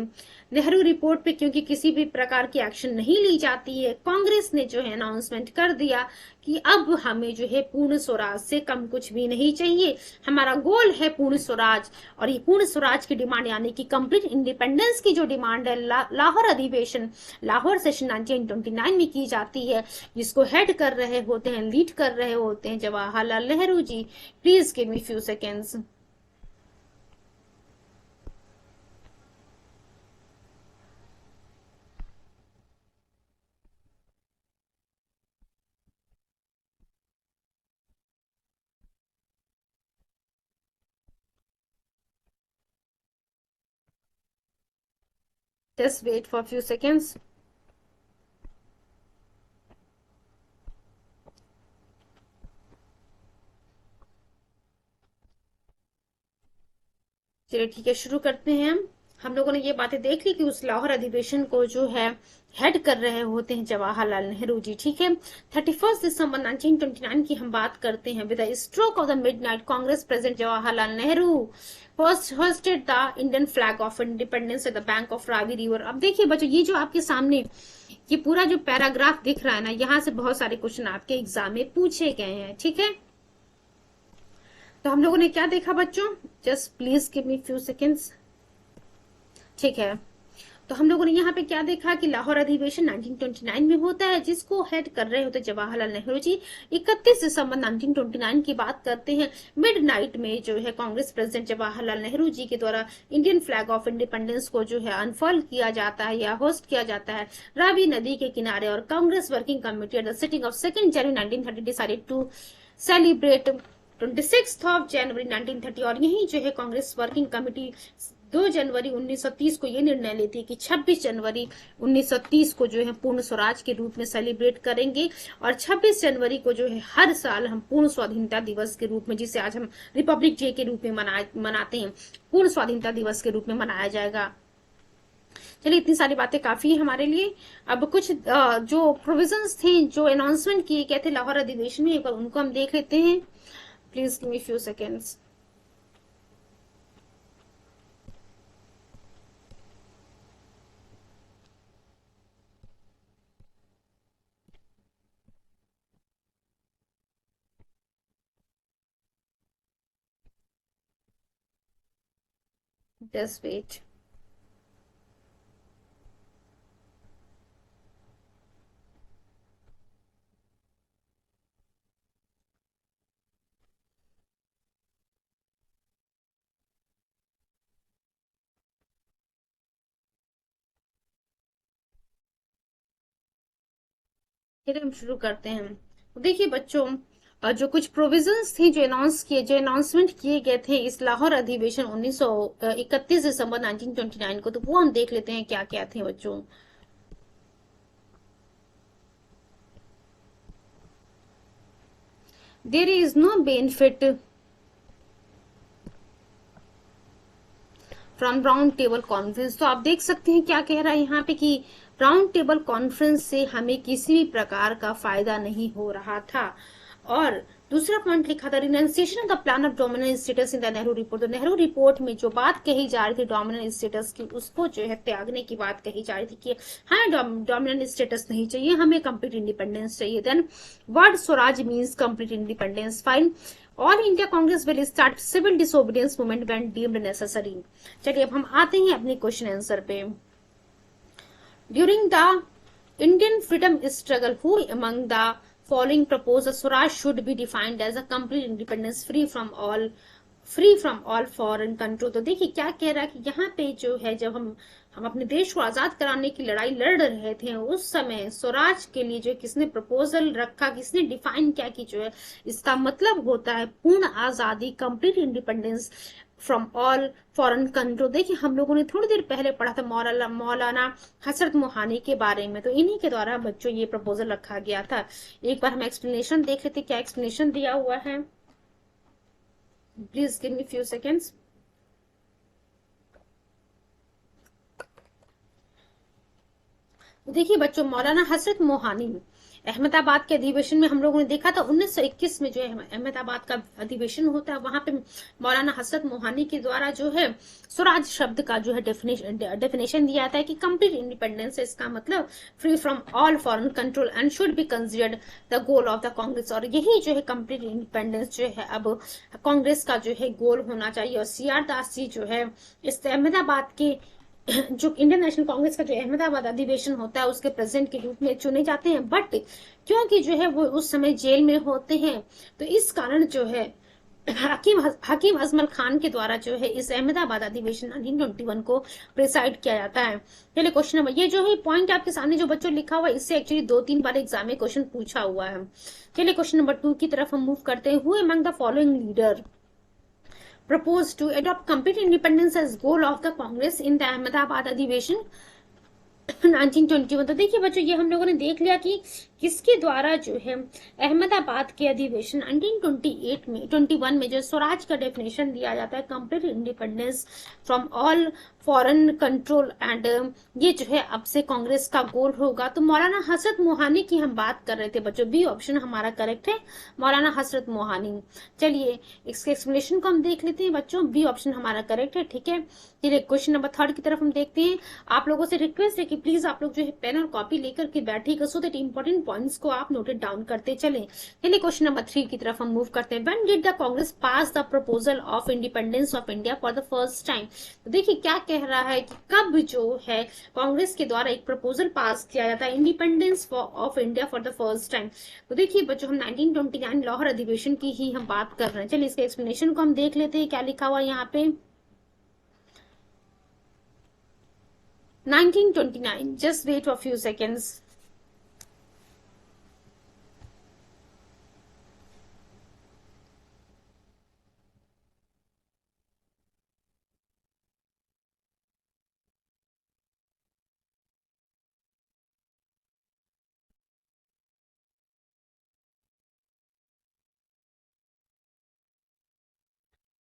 नेहरू रिपोर्ट पे क्योंकि किसी भी प्रकार की एक्शन नहीं ली जाती है, कांग्रेस ने जो है अनाउंसमेंट कर दिया कि अब हमें जो है पूर्ण स्वराज से कम कुछ भी नहीं चाहिए, हमारा गोल है पूर्ण स्वराज। और ये पूर्ण स्वराज की डिमांड यानी कि कंप्लीट इंडिपेंडेंस की जो डिमांड है लाहौर अधिवेशन, लाहौर सेशन 1929 में की जाती है, जिसको हेड कर रहे होते हैं, लीड कर रहे होते हैं Jawaharlal Nehru ji. Please give me few seconds. Just wait for a few seconds. चलिए ठीक है, शुरू करते हैं। हम लोगों ने ये बातें देख ली कि उस लाहौर अधिवेशन को जो है हेड कर रहे होते हैं जवाहरलाल नेहरू जी। ठीक है, 31 दिसंबर 1929 की हम बात करते हैं। With the stroke of the midnight Congress president Jawaharlal Nehru first hosted the Indian flag of independence at the bank of Ravi river. अब देखिए बच्चों, ये जो आपके सामने ये पूरा जो पैराग्राफ दिख रहा है ना, यहाँ से बहुत सारे क्वेश्चन आपके एग्जाम में पूछे गए हैं। ठीक है, तो हम लोगों ने क्या देखा बच्चों, just please give me few seconds. ठीक है, तो हम लोगों ने यहाँ पे क्या देखा कि लाहौर अधिवेशन 1929 में होता है, जिसको हेड कर रहे होते जवाहरलाल नेहरू जी। 31 दिसंबर 1929 की बात करते हैं। मिडनाइट में जो है कांग्रेस प्रेसिडेंट जवाहरलाल नेहरू जी के द्वारा इंडियन फ्लैग ऑफ इंडिपेंडेंस को जो है अनफर्ल किया जाता है या होस्ट किया जाता है रावी नदी के किनारे। और Congress working committee at the sitting of 2 January 1930 decided to celebrate 26 of January 1930। और यही जो है कांग्रेस वर्किंग कमेटी 2 जनवरी 1930 को ये निर्णय लेती है कि 26 जनवरी 1930 को जो है पूर्ण स्वराज के रूप में सेलिब्रेट करेंगे। और 26 जनवरी को जो है हर साल हम पूर्ण स्वाधीनता दिवस के रूप में, जिसे आज हम रिपब्लिक डे के रूप में मनाते हैं, पूर्ण स्वाधीनता दिवस के रूप में मनाया जाएगा। चलिए, इतनी सारी बातें काफी है हमारे लिए। अब कुछ जो प्रोविजंस थे, जो अनाउंसमेंट किए गए थे लाहौर अधिवेशन में, एक बार उनको हम देख लेते हैं। Please give me few seconds. Just wait. फिर हम शुरू करते हैं। तो देखिए बच्चों, जो कुछ प्रोविजंस थे जो अनाउंसमेंट किए गए थे इस लाहौर अधिवेशन 1931 दिसंबर 1929 को, तो वो हम देख लेते हैं क्या क्या थे बच्चों। There is no benefit from round table conference. तो आप देख सकते हैं क्या कह रहा है यहाँ पे कि राउंड टेबल कॉन्फ्रेंस से हमें किसी भी प्रकार का फायदा नहीं हो रहा था। और दूसरा पॉइंट लिखा था रिनाउंसिएशन का plan of dominant status in the Nehru report. तो नेहरू रिपोर्ट में जो बात कही जा रही थी डोमिनेंट स्टेटस की, उसको जो है त्यागने की बात कही जा रही थी कि हमें डोमिनेंट स्टेटस नहीं चाहिए, हमें कंप्लीट इंडिपेंडेंस चाहिए। Then word Swaraj means complete independence. Fine. All India Congress will start civil disobedience movement when deemed necessary. चलिए अब हम आते हैं अपने क्वेश्चन आंसर पे। During the Indian freedom struggle who among the following propose swaraj should be defined as a complete independence free from all foreign control. तो देखिए क्या कह रहा है कि यहाँ पे जो है जब हम अपने देश को आजाद कराने की लड़ाई लड़ रहे थे उस समय स्वराज के लिए जो किसने प्रपोजल रखा, किसने डिफाइन किया कि जो है इसका मतलब होता है पूर्ण आजादी, complete independence from all foreign control. देखिए हम लोगों ने थोड़ी देर पहले पढ़ा था मौलाना हसरत मोहानी के बारे में, तो इन्हीं के द्वारा बच्चों ये प्रपोजल रखा गया था। एक बार हम एक्सप्लेनेशन देख लेते क्या एक्सप्लेनेशन दिया हुआ है। Please give me few seconds. देखिए बच्चों, मौलाना हसरत मोहानी अहमदाबाद के अधिवेशन में हम लोगों ने देखा था 1921 में जो है अहमदाबाद का अधिवेशन होता है, वहां पे मौलाना हसरत मोहानी के द्वारा जो है स्वराज शब्द का जो है डेफिनेशन दिया था कि कंप्लीट इंडिपेंडेंस है, इसका मतलब free from all foreign control and should be considered the goal of the Congress. और यही जो है कंप्लीट इंडिपेंडेंस जो है अब कांग्रेस का जो है गोल होना चाहिए। और सीआर दास जी जो है इस अहमदाबाद के जो इंडियन नेशनल कांग्रेस का जो अहमदाबाद अधिवेशन होता है उसके प्रेसिडेंट के रूप में चुने जाते हैं, बट क्योंकि जो है वो उस समय जेल में होते हैं तो इस कारण जो है हकीम अजमल खान के द्वारा जो है इस अहमदाबाद अधिवेशन 1921 को प्रिसाइड किया जाता है। चलिए क्वेश्चन नंबर, ये जो है पॉइंट आपके सामने जो बच्चों लिखा हुआ है इससे एक्चुअली 2-3 बार एग्जाम में क्वेश्चन पूछा हुआ है। चलिए क्वेश्चन नंबर 2 की तरफ हम मूव करते हैं। Who among the following leader proposed to adopt complete independence as goal of the Congress in the Ahmedabad अधिवेशन 1921। तो देखिए बच्चों ये हम लोगों ने देख लिया कि किसके द्वारा जो है अहमदाबाद के अधिवेशन 1921 में जो स्वराज का डेफिनेशन दिया जाता है complete independence from all foreign control and ये जो है अब से कांग्रेस का गोल होगा। तो मौलाना हसरत मोहानी की हम बात कर रहे थे बच्चों, बी ऑप्शन हमारा करेक्ट है, मौलाना हसरत मोहानी। चलिए इसके एक्सप्लेनेशन को हम देख लेते हैं बच्चों, बी ऑप्शन हमारा करेक्ट है, ठीक है। चलिए क्वेश्चन नंबर 3 की तरफ हम देखते हैं। आप लोगों से रिक्वेस्ट है कि प्लीज आप लोग जो है पेन और कॉपी लेकर के बैठिएगा सो दैट इंपॉर्टेंट पॉइंट्स को आप नोटेड डाउन करते चलें। चलिए क्वेश्चन नंबर 3 की तरफ हम मूव करते हैं। When did the Congress pass the proposal of independence of India for the first time. तो देखिए क्या कह रहा है कि कब जो है कांग्रेस के द्वारा एक प्रपोजल पास किया जाता है independence of India for the first time. तो देखिए बच्चों हम 1929 लाहौर अधिवेशन की ही हम बात कर रहे हैं। चलिए इसके एक्सप्लेनेशन को हम देख लेते हैं क्या लिखा हुआ है यहाँ पे। 1929, just wait for a few seconds.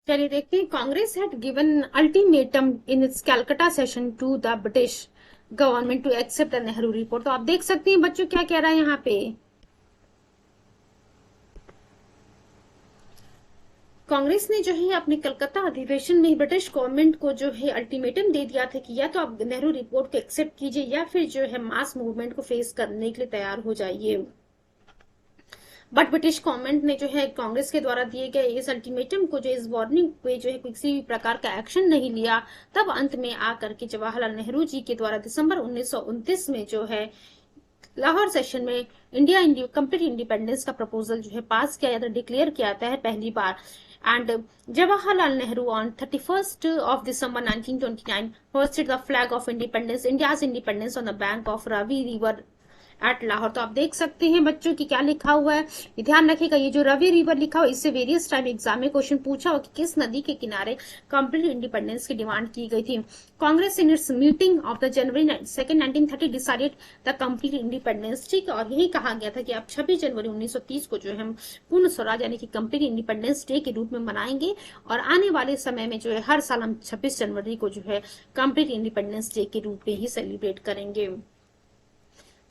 चलिए देखते हैं। Congress had given ultimatum in its Calcutta session to the British government to accept the Nehru report. तो आप देख सकते हैं बच्चों क्या कह रहा है यहाँ पे, कांग्रेस ने जो है अपने कलकत्ता अधिवेशन में ब्रिटिश गवर्नमेंट को जो है अल्टीमेटम दे दिया था कि या तो आप नेहरू रिपोर्ट को एक्सेप्ट कीजिए या फिर जो है मास मूवमेंट को फेस करने के लिए तैयार हो जाइए। बट ब्रिटिश गवर्नमेंट ने जो है कांग्रेस के द्वारा दिए गए इस अल्टीमेटम को, जो इस वार्निंग पे जो है किसी भी प्रकार का एक्शन नहीं लिया, तब अंत में आकर के जवाहरलाल नेहरू जी के द्वारा दिसंबर 1929 में जो है लाहौर सेशन में इंडिया कंप्लीट इंडिपेंडेंस का प्रपोजल जो है पास किया जाता है, डिक्लेयर किया जाता है पहली बार। And Jawaharlal Nehru on 31st of December 1929 hoisted the flag of independence, India's independence on the bank of Ravi River at Lahore. तो आप देख सकते हैं बच्चों की क्या लिखा हुआ है, ये ध्यान रखिएगा, ये जो रवि रिवर लिखा हुआ इससे वेरियस टाइम एग्जाम में क्वेश्चन पूछा हो कि किस नदी के किनारे कंप्लीट इंडिपेंडेंस की डिमांड की गई थी। Congress in its meeting of the January 2 1930 decided the complete independence, ठीक है, और यही कहा गया था कि अब 26 जनवरी 1930 को जो है हम पूर्ण स्वराज यानी कि कंप्लीट इंडिपेंडेंस डे के रूप में मनाएंगे, और आने वाले समय में जो है हर साल हम 26 जनवरी को जो है कंप्लीट इंडिपेंडेंस डे के रूप में ही सेलिब्रेट करेंगे।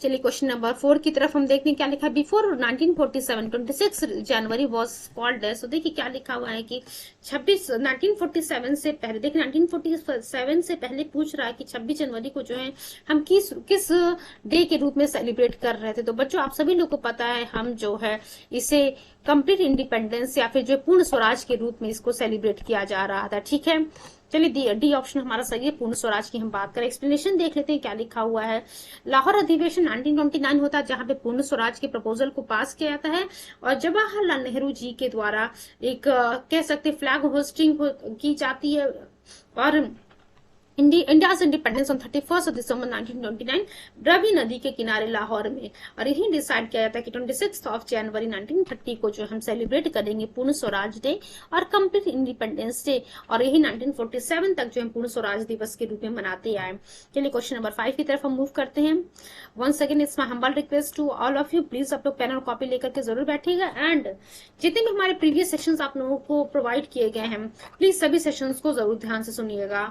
चलिए क्वेश्चन नंबर 4 की तरफ हम देखते हैं क्या लिखा है। Before 1947 26 January was called as, तो देखिए क्या लिखा हुआ है कि 1947 से पहले, देखिए 1947 से पहले पूछ रहा है कि 26 जनवरी को जो है हम किस डे के रूप में सेलिब्रेट कर रहे थे। तो बच्चों आप सभी लोग को पता है हम जो है इसे कंप्लीट इंडिपेंडेंस या फिर जो पूर्ण स्वराज के रूप में इसको सेलिब्रेट किया जा रहा था, ठीक है। चलिए डी ऑप्शन हमारा सही है, पूर्ण स्वराज की हम बात करें। एक्सप्लेनेशन देख लेते हैं क्या लिखा हुआ है। लाहौर अधिवेशन 1929 होता है जहां पे पूर्ण स्वराज के प्रपोजल को पास किया जाता है, और जवाहरलाल नेहरू जी के द्वारा एक कह सकते फ्लैग होस्टिंग की जाती है, और इंडियाज इंडिपेंडेंस ऑन 31 दिसंबर 1929 रवि नदी के किनारे लाहौर में, और यही डिसाइड किया जाता है कि 26 जनवरी 1930 को जो हम सेलिब्रेट करेंगे पूर्ण स्वराज डे और कंप्लीट इंडिपेंडेंस डे, और यही 1947 तक जो हम पूर्ण स्वराज दिवस के रूप में मनाते आए। चलिए क्वेश्चन नंबर 5 की तरफ हम मूव करते हैं। Once again it's my humble request to all of you, please आप लोग पेन और कॉपी लेकर के जरूर बैठिएगा, एंड जितने भी हमारे प्रीवियस सेशंस आप लोगों को प्रोवाइड किए गए हैं प्लीज सभी सेशंस को जरूर ध्यान से सुनिएगा।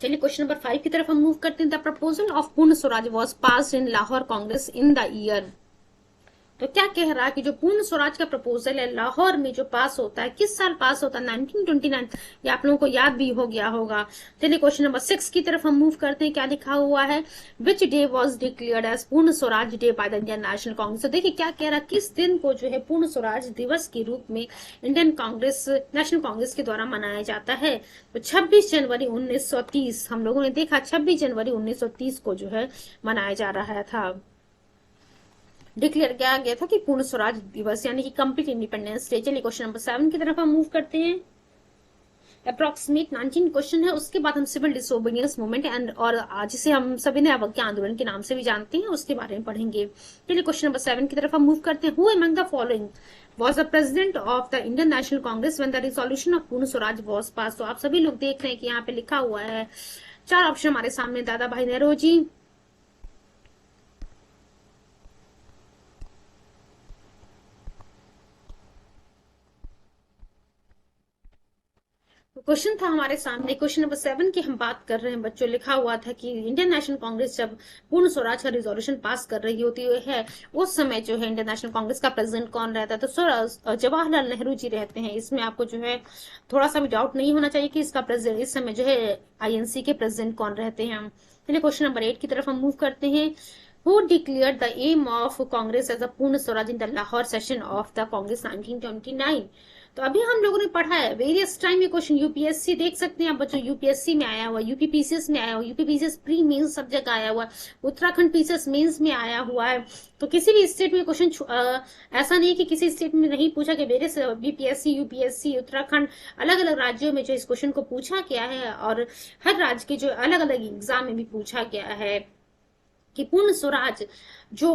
चलिए क्वेश्चन नंबर 5 की तरफ हम मूव करते हैं। The proposal of Purna Swaraj was passed in Lahore Congress in the year, तो क्या कह रहा है कि जो पूर्ण स्वराज का प्रपोजल है लाहौर में जो पास होता है, किस साल पास होता है, 1929, ये आप लोगों को याद भी हो गया होगा। चलिए क्वेश्चन नंबर 6 की तरफ हम मूव करते हैं, क्या लिखा हुआ है। Which day was declared as Purna Swaraj day by the Indian National Congress, तो देखिए क्या कह रहा है, किस दिन को जो है पूर्ण स्वराज दिवस के रूप में इंडियन कांग्रेस नेशनल कांग्रेस के द्वारा मनाया जाता है। तो 26 जनवरी 1930 हम लोगों ने देखा, 26 जनवरी 1930 को जो है मनाया जा रहा था, डिक्लेयर किया गया था कि पूर्ण स्वराज दिवस यानी कि कंप्लीट इंडिपेंडेंस डे। चलिए क्वेश्चन नंबर 7 की तरफ हम मूव करते हैं। अप्रोक्सीमेट 19 क्वेश्चन है, उसके बाद हम सिविल डिसोबीडियंस मूवमेंट एंड और जिसे हम सभी ने अवज्ञा आंदोलन के नाम से भी जानते हैं उसके बारे में पढ़ेंगे। चलिए क्वेश्चन नंबर 7 की तरफ हम मूव करते हैं। Who among the following was the president of the Indian National Congress when the resolution of पूर्ण स्वराज was passed, तो आप सभी लोग देख रहे हैं कि यहाँ पे लिखा हुआ है 4 ऑप्शन हमारे सामने, दादा भाई नेहरू जी, क्वेश्चन था हमारे सामने। क्वेश्चन नंबर 7 की हम बात कर रहे हैं बच्चों, लिखा हुआ था कि इंडियन नेशनल कांग्रेस जब पूर्ण स्वराज का रिजोल्यूशन पास कर रही होती है उस समय जो है इंडियन नेशनल कांग्रेस का प्रेसिडेंट कौन रहता है, तो जवाहरलाल नेहरू जी रहते हैं। इसमें आपको जो है थोड़ा सा भी डाउट नहीं होना चाहिए कि इसका प्रेसिडेंट इस समय जो है INC के प्रेसिडेंट कौन रहते हैं। चलिए क्वेश्चन नंबर 8 की तरफ हम मूव करते हैं। Who declared the aim of Congress as a पूर्ण Swaraj in the Lahore session of the Congress 1929, तो अभी हम लोगों ने पढ़ा है वेरियस टाइम ये क्वेश्चन UPSC देख सकते हैं आप बच्चों, UPSC में आया हुआ, UPPCS में आया हुआ, UPPCS प्री मेंस सब जगह आया हुआ, उत्तराखंड PCS मेंस में आया हुआ है। तो किसी भी स्टेट में क्वेश्चन ऐसा नहीं कि किसी स्टेट में नहीं पूछा कि वेरियस BPSC UPSC उत्तराखंड अलग अलग राज्यों में जो इस क्वेश्चन को पूछा गया है, और हर राज्य के जो अलग अलग एग्जाम में भी पूछा गया है कि पूर्ण स्वराज जो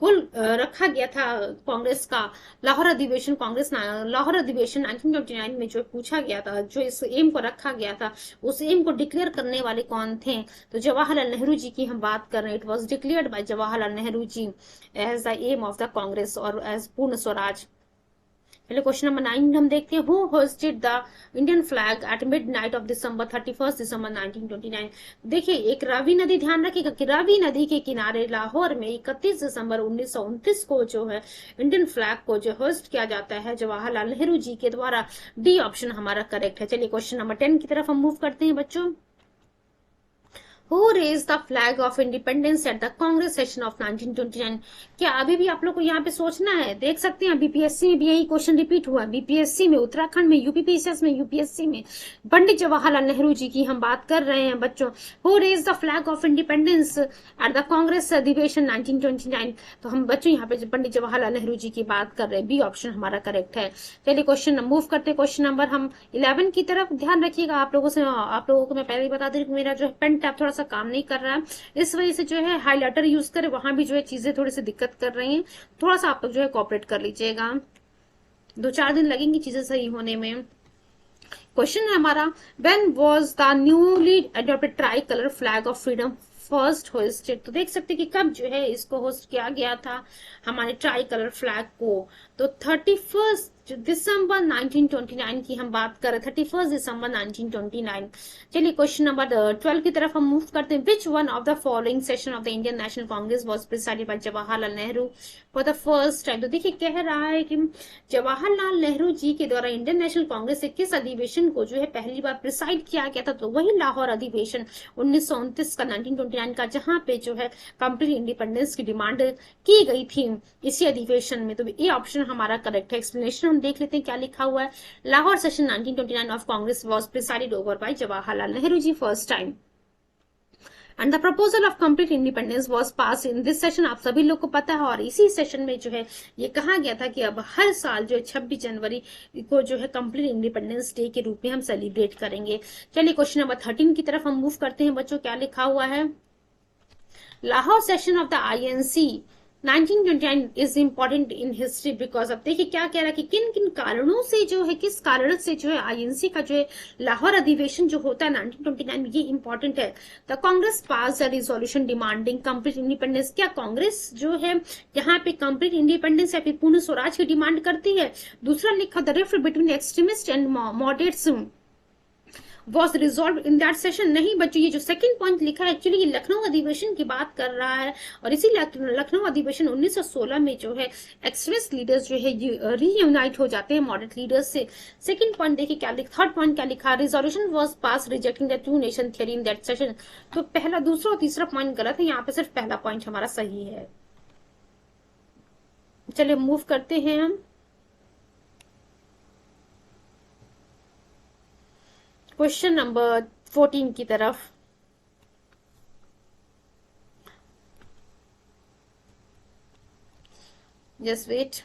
गोल रखा गया था कांग्रेस का, लाहौर अधिवेशन कांग्रेस लाहौर अधिवेशन 1929 में जो पूछा गया था, जो इस एम को रखा गया था, उस एम को डिक्लेयर करने वाले कौन थे, तो जवाहरलाल नेहरू जी की हम बात कर रहे हैं। It was declared by Jawaharlal Nehru ji as the aim of the Congress और एज पूर्ण स्वराज। चलिए क्वेश्चन नंबर 9 हम देखते हैं। Who hoisted the Indian flag at midnight of December 31 दिसंबर 1929, देखिए एक रावी नदी, ध्यान रखिएगा कि रावी नदी के किनारे लाहौर में 31 दिसंबर 1929 को जो है इंडियन फ्लैग को जो होस्ट किया जाता है जवाहरलाल नेहरू जी के द्वारा। डी ऑप्शन हमारा करेक्ट है। चलिए क्वेश्चन नंबर 10 की तरफ हम मूव करते हैं बच्चों। Who raise the flag of independence at the Congress session of 1929? क्या अभी भी आप लोग को यहाँ पे सोचना है? देख सकते हैं बीपीएससी में भी यही क्वेश्चन रिपीट हुआ, बीपीएससी में, उत्तराखंड में, यूपीपीसीएस में, यूपीएससी में। पंडित जवाहरलाल नेहरू जी की हम बात कर रहे हैं बच्चों। Who raise the flag of independence at the Congress अधिवेशन 1929? तो हम बच्चों यहाँ पे पंडित जवाहरलाल नेहरू जी की बात कर रहे हैं, बी ऑप्शन हमारा करेक्ट है। चलिए क्वेश्चन मूव करते हैं क्वेश्चन नंबर हम 11 की तरफ। ध्यान रखिएगा आप लोगों को मैं पहले ही बता दूं कि मेरा जो है पेन टैब थोड़ा सा काम नहीं कर रहा है, इस वजह से जो है हाइलाइटर यूज करें, वहां भी जो है चीजें थोड़ी सी दिक्कत कर रही हैं, थोड़ा सा आप लोग जो है कॉपरेट कर लीजिएगा, 2-4 दिन लगेंगी चीजें सही होने में। क्वेश्चन है हमारा, when was the newly adopted try colour flag of freedom first hosted? तो देख सकते कि कब जो है इसको होस्ट किया गया था हमारे ट्राई कलर फ्लैग को। तो 31 दिसंबर 1929 की हम बात कर रहे हैं, 31 दिसंबर 1929। चलिए क्वेश्चन नंबर 12 की तरफ हम मूव करते हैं। विच one of the following session of the Indian National Congress was presided bye Jawaharlal Nehru for the first time? तो देखिए कह रहा है कि जवाहरलाल नेहरू जी के द्वारा इंडियन नेशनल कांग्रेस से किस अधिवेशन को जो है पहली बार प्रिसाइड किया गया था? तो वही लाहौर अधिवेशन 1929 का, 1929 का, जहां पे जो है कंप्लीट इंडिपेंडेंस की डिमांड की गई थी इसी अधिवेशन में। तो ये ऑप्शन हमारा करेक्ट है। एक्सप्लेनेशन हम देख लेते हैं क्या लिखा हुआ है। Lahore session 1929 of Congress was presided over by Jawaharlal Nehru ji first time and the proposal of complete independence was pass in this session. आप सभी लोग को पता है, और इसी सेशन में जो है ये कहा गया था कि अब हर साल जो है 26 जनवरी को जो है कंप्लीट इंडिपेंडेंस डे के रूप में हम सेलिब्रेट करेंगे। चलिए क्वेश्चन नंबर 13 की तरफ हम मूव करते हैं बच्चों। क्या लिखा हुआ है? Lahore session of the INC 1929 is important in history because, अब देखिए क्या कह रहा है कि किन किन कारणों से जो है, किस कारण से जो है आईएनसी का जो है लाहौर अधिवेशन जो होता है 1929 में, ये इंपॉर्टेंट है। The Congress pass a resolution demanding complete independence. क्या कांग्रेस जो है यहाँ पे कंप्लीट इंडिपेंडेंस या फिर पूर्ण स्वराज की डिमांड करती है? दूसरा लिखा, the rift between extremist and moderates was resolved in that session। नहीं बच्चों, ये जो सेकंड पॉइंट लिखा है एक्चुअली ये लखनऊ अधिवेशन की बात कर रहा है, और इसी लखनऊ अधिवेशन 1916 में जो है एक्सट्रीमिस्ट लीडर्स जो है रीयूनाइट हो जाते हैं मॉडरेट लीडर्स से। सेकंड पॉइंट देखिए क्या लिखा, थर्ड पॉइंट क्या लिखा, resolution was pass rejecting the two nation theory in that session. तो पहला, दूसरा और तीसरा पॉइंट गलत है, यहाँ पे सिर्फ पहला पॉइंट हमारा सही है। चलिए मूव करते हैं हम क्वेश्चन नंबर 14 की तरफ। Just wait.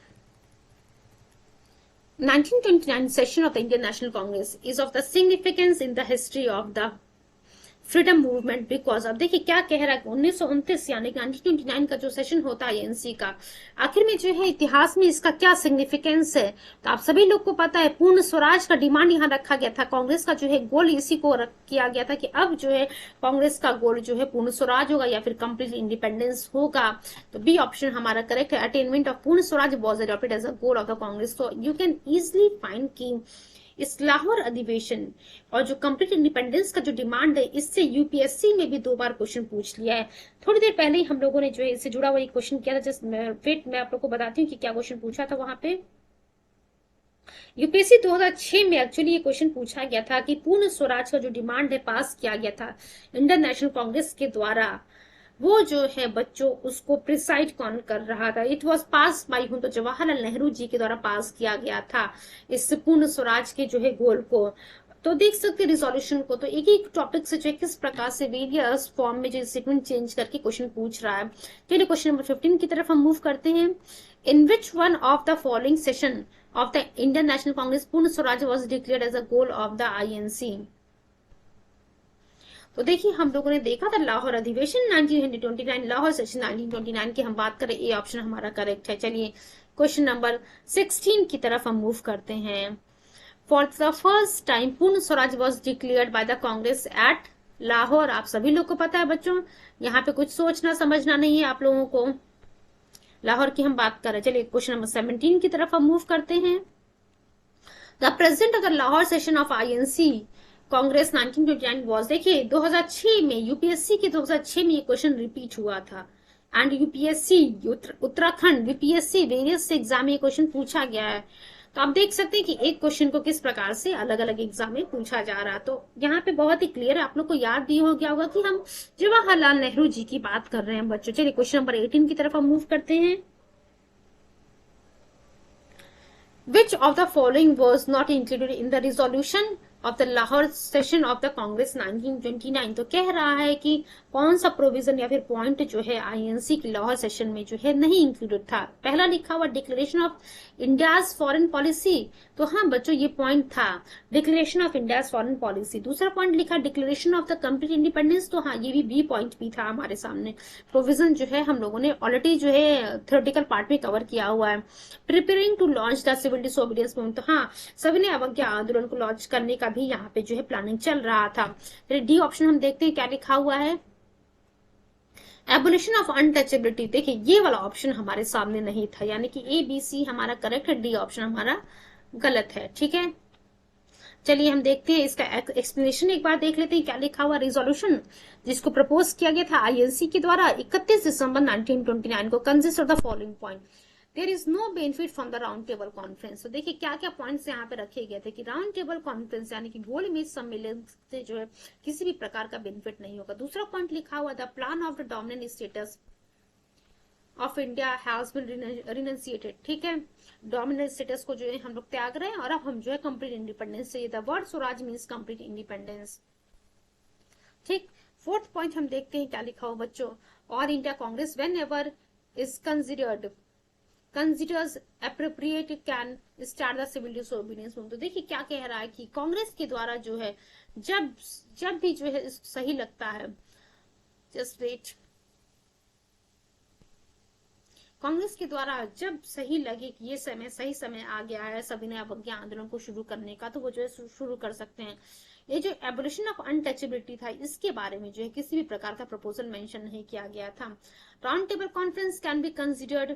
1929 session of the Indian National Congress is of the significance in the history of the freedom movement because, अब देखिए क्या कह रहा है, 1929 यानी कि 1929 का जो सेशन होता है एनसी का, आखिर में जो है इतिहास में इसका क्या सिग्निफिकेंस है? तो आप सभी लोग को पता है पूर्ण स्वराज का डिमांड यहाँ रखा गया था। कांग्रेस का जो है गोल इसी को किया गया था कि अब जो है कांग्रेस का गोल जो है पूर्ण स्वराज होगा या फिर कंप्लीट इंडिपेंडेंस होगा। तो बी ऑप्शन हमारा करेक्ट है। Attainment of Purna Swaraj was adopted as a goal of the Congress. तो यू कैन इजिली फाइंड की इस लाहौर अधिवेशन और जो कंप्लीट इंडिपेंडेंस का जो डिमांड है, इससे यूपीएससी में भी 2 बार क्वेश्चन पूछ लिया है। थोड़ी देर पहले ही हम लोगों ने जो है इससे जुड़ा हुआ एक क्वेश्चन किया था। जस्ट वेट, मैं आप लोग को बताती हूँ कि क्या क्वेश्चन पूछा था वहां पे। यूपीएससी 2006 में एक्चुअली ये क्वेश्चन पूछा गया था कि पूर्ण स्वराज का जो डिमांड है पास किया गया था इंडियन नेशनल कांग्रेस के द्वारा, वो जो है बच्चों उसको प्रिसाइड कौन कर रहा था? इट वॉज पास बाई हूं, तो जवाहरलाल नेहरू जी के द्वारा पास किया गया था इस पूर्ण स्वराज के जो है गोल को। तो देख सकते रिजोल्यूशन को, तो एक ही टॉपिक से जो है किस प्रकार से वेरियस फॉर्म में जो सीक्वेंस चेंज करके क्वेश्चन पूछ रहा है। चलिए क्वेश्चन नंबर 15 की तरफ हम मूव करते हैं। In which one of the following session of the Indian National Congress Purna Swaraj was declared as a goal of the INC? तो देखिए हम लोगों ने देखा था लाहौर अधिवेशन 1929, लाहौर सेशन 1929 की हम बात करें, ए ऑप्शन हमारा करेक्ट है। चलिए क्वेश्चन नंबर 16 की तरफ हम मूव करते हैं। For the first time Purna Swaraj was declared by the Congress at Lahore. आप सभी लोग को पता है बच्चों, यहाँ पे कुछ सोचना समझना नहीं है आप लोगों को, लाहौर की हम बात कर रहे हैं। चलिए क्वेश्चन नंबर 17 की तरफ हम मूव करते हैं। The president of the Lahore session of INC Congress 1929 was, देखिए 2006 में यूपीएससी के 2006 में ये क्वेश्चन रिपीट हुआ था and UPSC Uttarakhand UPSC various exam में क्वेश्चन पूछा गया है। तो आप देख सकते हैं कि एक क्वेश्चन को किस प्रकार से अलग अलग एग्जाम में पूछा जा रहा है। तो यहाँ पे बहुत ही क्लियर है, आप लोग को याद भी हो गया होगा कि हम जवाहरलाल नेहरू जी की बात कर रहे हैं बच्चों। चलिए क्वेश्चन नंबर 18 की तरफ हम मूव करते हैं। Which of the following was not included in the resolution of the Lahore session of the Congress 1929? तो कह रहा है कि कौन सा प्रोविजन या फिर पॉइंट जो है आईएनसी की लाहौर सेशन में जो है नहीं इंक्लूडेड था। पहला लिखा हुआ declaration of India's foreign policy, तो हाँ बच्चों ये पॉइंट था, declaration of India's foreign policy. दूसरा पॉइंट लिखा declaration of the complete independence, तो हाँ ये भी बी पॉइंट भी था हमारे सामने। प्रोविजन जो है हम लोगों ने ऑलरेडी जो है थ्योरेटिकल पार्ट में कवर किया हुआ है। Preparing to launch the civil disobedience movement, तो हाँ सविनय अवज्ञा आंदोलन को लॉन्च करने का भी यहाँ पे जो है प्लानिंग चल रहा था। डी ऑप्शन हम देखते हैं क्या लिखा हुआ है, एबोलिशन ऑफ अनटचेबिलिटी। देखिए ये वाला ऑप्शन हमारे सामने नहीं था, यानी कि ए बी सी हमारा करेक्ट है, डी ऑप्शन हमारा गलत है। ठीक है, चलिए हम देखते हैं इसका एक्सप्लेनेशन एक बार देख लेते हैं क्या लिखा हुआ। रिजोल्यूशन जिसको प्रपोज किया गया था आईएनसी के द्वारा 31 दिसंबर 1929 को consist of the following point. There is no benefit from the round table conference. तो देखिए क्या क्या पॉइंट्स यहाँ पे रखे गए थे कि राउंड टेबल कॉन्फ्रेंस यानी कि गोल मेज सम्मेलन से जो है किसी भी प्रकार का बेनिफिट नहीं होगा। दूसरा पॉइंट लिखा हुआ the plan of the dominant status of India has been renunciated. ठीक है, डोमिनेंट स्टेटस को जो है हम लोग त्याग रहे हैं और अब हम जो है कंप्लीट इंडिपेंडेंस चाहिए। The word Swaraj means complete independence. ठीक, फोर्थ पॉइंट हम देखते हैं क्या लिखा हुआ बच्चों, all India Congress whenever is considers appropriate can start the civil disobedience movement. तो देखिए क्या कह रहा है कि कांग्रेस के द्वारा जो है जब भी जो है सही लगता है, जस्ट वेट, कांग्रेस के द्वारा जब सही लगे कि ये समय सही समय आ गया है सविनय अवज्ञा आंदोलन को शुरू करने का, तो वो जो है शुरू कर सकते हैं। ये जो एबोलिशन ऑफ अनटचेबिलिटी था इसके बारे में जो है किसी भी प्रकार का प्रपोजल मेंशन नहीं किया गया था। Round table conference can be considered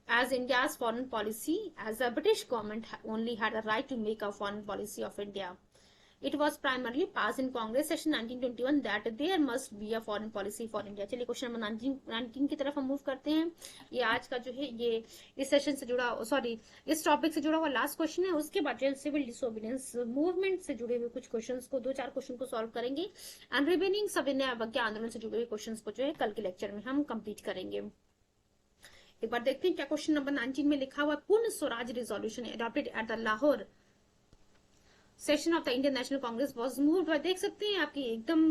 as India's foreign policy, as the British government only had a right to make a foreign policy of India. It was primarily passed in Congress session 1921 that there must be a foreign policy for India. चलिए question number 19 की तरफ हम move करते हैं। ये आज का जो है ये इस सेशन से जुड़ा, सॉरी इस टॉपिक से जुड़ा हुआ लास्ट क्वेश्चन है। उसके बाद सिविल डिसोबीडियंस मूवमेंट से जुड़े हुए कुछ क्वेश्चंस को, 2-4 क्वेश्चन को सॉल्व करेंगे एंड रिमेनिंग सविनय अवज्ञा आंदोलन से जुड़े हुए क्वेश्चंस को जो है कल के लेक्चर में हम कंप्लीट करेंगे। एक बार देखते हैं क्या क्वेश्चन नंबर 19 में लिखा हुआ, पूर्ण Swaraj resolution adopted at the Lahore session of the Indian National Congress was moved. देख सकते हैं आपकी एकदम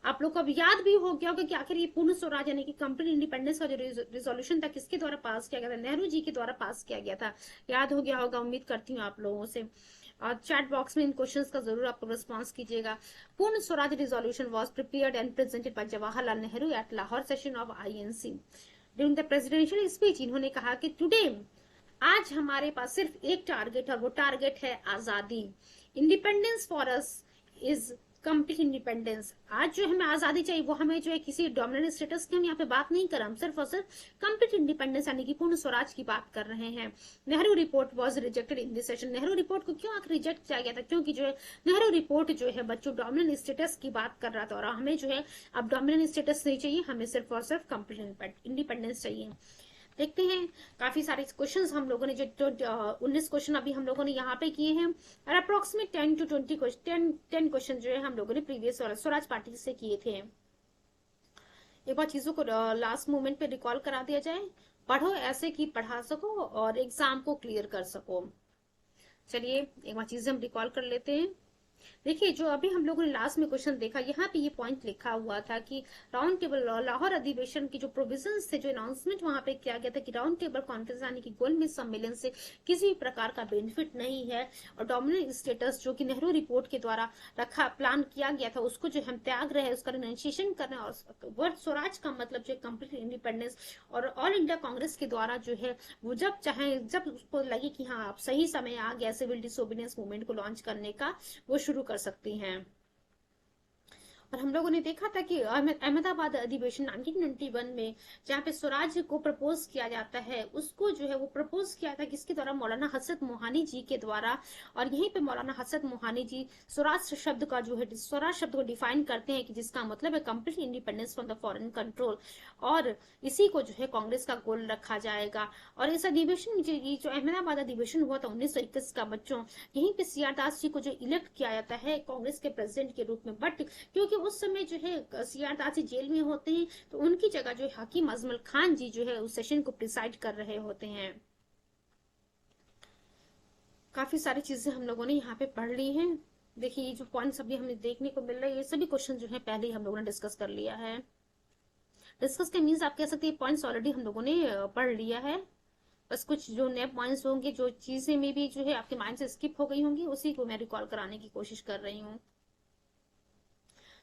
आप लोग को अब याद भी हो गया होगा कि आखिर ये पूर्ण स्वराज यानी कि कंप्लीट इंडिपेंडेंस का जो रिजोल्यूशन था किसके द्वारा पास किया गया था, नेहरू जी के द्वारा पास किया गया था। याद हो गया होगा, उम्मीद करती हूँ आप लोगों से। और चैट बॉक्स में इन क्वेश्चंस का जरूर आप लोग रिस्पॉन्स कीजिएगा। Purna Swaraj resolution was prepared and presented by Jawaharlal Nehru at Lahore session of INC during the presidential speech. इन्होंने कहा कि टुडे, आज हमारे पास सिर्फ एक टारगेट है और वो टारगेट है आजादी। Independence for us is complete independence. आज जो हमें आजादी चाहिए वो हमें जो है किसी डोमिनेंट स्टेटस की हम यहाँ पे बात नहीं कर रहे, हम सिर्फ और सिर्फ कंप्लीट इंडिपेंडेंस यानी कि पूर्ण स्वराज की बात कर रहे हैं। Nehru report was rejected in this session. Nehru report को क्यों आखिर रिजेक्ट किया गया था, क्योंकि जो है नेहरू रिपोर्ट जो है बच्चों डोमिनेंट स्टेटस की बात कर रहा था और हमें जो है अब डोमिनेंट स्टेटस नहीं चाहिए, हमें सिर्फ और सिर्फ कंप्लीट इंडिपेंडेंस चाहिए। देखते हैं काफी सारे क्वेश्चंस हम लोगों ने जो 19 क्वेश्चन अभी हम लोगों ने यहाँ पे किए हैं और अप्रोक्सीमेट 10 to 20 10 क्वेश्चन जो है हम लोगों ने प्रीवियस स्वराज पार्टी से किए थे। एक बार चीजों को लास्ट मोमेंट पे रिकॉल करा दिया जाए, पढ़ो ऐसे कि पढ़ा सको और एग्जाम को क्लियर कर सको। चलिए एक बार चीजें हम रिकॉल कर लेते हैं। देखिए जो अभी हम लोगों ने लास्ट में क्वेश्चन देखा, यहाँ पे ये पॉइंट लिखा हुआ था कि राउंड टेबल लाहौर अधिवेशन की जो प्रोविजंस थे, जो अनाउंसमेंट वहां पे किया गया था कि राउंड टेबल कॉन्फ्रेंस यानी कि गोलमेज सम्मेलन से किसी भी प्रकार का बेनिफिट नहीं है और डोमिनेंट स्टेटस जो कि नेहरू रिपोर्ट के द्वारा प्लान किया गया था उसको जो हम त्याग रहे हैं, उसका रिनाउंसिएशन कर रहे हैं और वर्ड स्वराज का मतलब जो कंप्लीट इंडिपेंडेंस और ऑल इंडिया कांग्रेस के द्वारा जो है वो जब चाहे जब उसको लगे कि हाँ अब सही समय आ गया सिविल डिसोबीडियंस मूवमेंट को लॉन्च करने का, वो शुरू कर सकती हैं। और हम लोगों ने देखा था कि अहमदाबाद अधिवेशन 1921 में जहाँ पे स्वराज को प्रपोज किया जाता है, उसको जो है वो प्रपोज किया था किसके द्वारा, मौलाना हसरत मोहानी जी के द्वारा। और यहीं पे मौलाना हसरत मोहानी जी स्वराज शब्द का जो है, स्वराज शब्द को डिफाइन करते हैं कि जिसका मतलब है complete independence from the foreign control, और इसी को जो है कांग्रेस का गोल रखा जाएगा। और इस अधिवेशन में ये जो अहमदाबाद अधिवेशन हुआ था 1921 का बच्चों, यहीं पे सी आर दास जी को जो इलेक्ट किया जाता है कांग्रेस के प्रेसिडेंट के रूप में। बट क्योंकि उस समय जो है C R Das ji jail में होते हैं, तो उनकी जगह जो है हकीम अजमल खान जी जो है उस सेशन को प्रिसाइड कर रहे होते हैं। काफी सारी चीजें हम लोगों ने यहाँ पे पढ़ ली हैं। देखिए ये जो पॉइंट्स अभी हमें देखने को मिल रहे हैं, ये सभी क्वेश्चन जो है पहले ही हम लोगों ने डिस्कस कर लिया है। डिस्कस के मीन्स आप कह सकते हैं पॉइंट्स ऑलरेडी हम लोगों ने पढ़ लिया है। बस कुछ जो नए पॉइंट्स होंगे, जो चीजें में भी जो है आपके माइंड से स्किप हो गई होंगी, उसी को मैं रिकॉल कराने की कोशिश कर रही हूँ।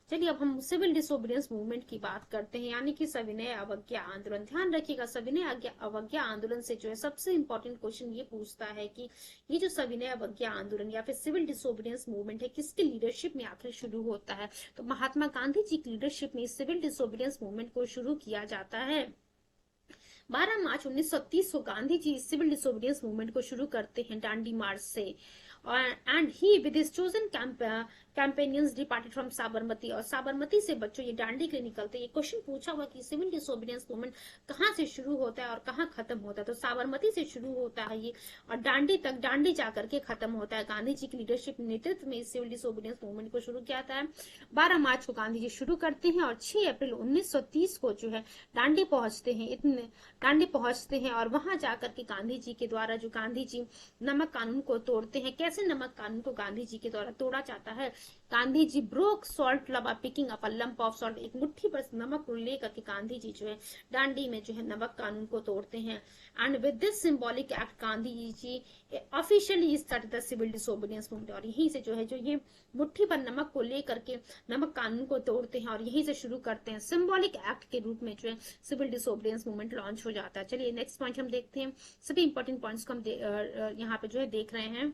चलिए अब हम सिविल डिसोबीडियंस मूवमेंट की बात करते हैं, यानी कि सविनय अवज्ञा आंदोलन। ध्यान रखिएगा, सविनय अवज्ञा आंदोलन से जो है सबसे इंपॉर्टेंट क्वेश्चन ये पूछता है कि ये जो सविनय अवज्ञा आंदोलन या फिर सिविल डिसोबीडियंस मूवमेंट है, किसकी लीडरशिप में आखिर शुरू होता है। तो महात्मा गांधी जी की लीडरशिप में सिविल डिसोबीडियंस मूवमेंट को शुरू किया जाता है। 12 मार्च 1930 को Gandhi ji civil disobedience movement को शुरू करते हैं डांडी मार्च से। And he with his chosen companions departed from Sabarmati, और साबरमती से बच्चों ये डांडी के लिए निकलते हैं। ये क्वेश्चन पूछा हुआ कि सिविल डिसोबीडियंस मूवमेंट कहाँ से शुरू होता है और कहाँ खत्म होता है। तो साबरमती से शुरू होता है ये, और डांडी तक, डांडी जाकर के खत्म होता है। गांधी जी की लीडरशिप नेतृत्व में सिविल डिसोबीडियंस मूवमेंट को शुरू किया था। 12 मार्च को गांधी जी शुरू करते हैं और 6 अप्रैल 1930 को जो है डांडी पहुंचते हैं। इतने डांडी पहुंचते हैं और वहां जाकर के गांधी जी के द्वारा जो गांधी जी नमक कानून को तोड़ते हैं। कैसे नमक कानून को गांधी जी के द्वारा तोड़ा जाता है, गांधी जी ब्रोक सॉल्ट लब picking up a lump of salt, एक मुट्ठी पर नमक को लेकर के गांधी जी जो है डांडी में जो है नमक कानून को तोड़ते हैं। And with this symbolic act Gandhi ji officially start the civil disobedience movement, और यहीं से जो है जो ये मुट्ठी पर नमक को लेकर के नमक कानून को तोड़ते हैं और यहीं से शुरू करते हैं। सिंबॉलिक एक्ट के रूप में जो है सिविल डिसोबीडियंस मूवमेंट लॉन्च हो जाता है। चलिए नेक्स्ट पॉइंट हम देखते हैं। सभी इंपॉर्टेंट पॉइंट्स को हम यहाँ पे जो है देख रहे हैं।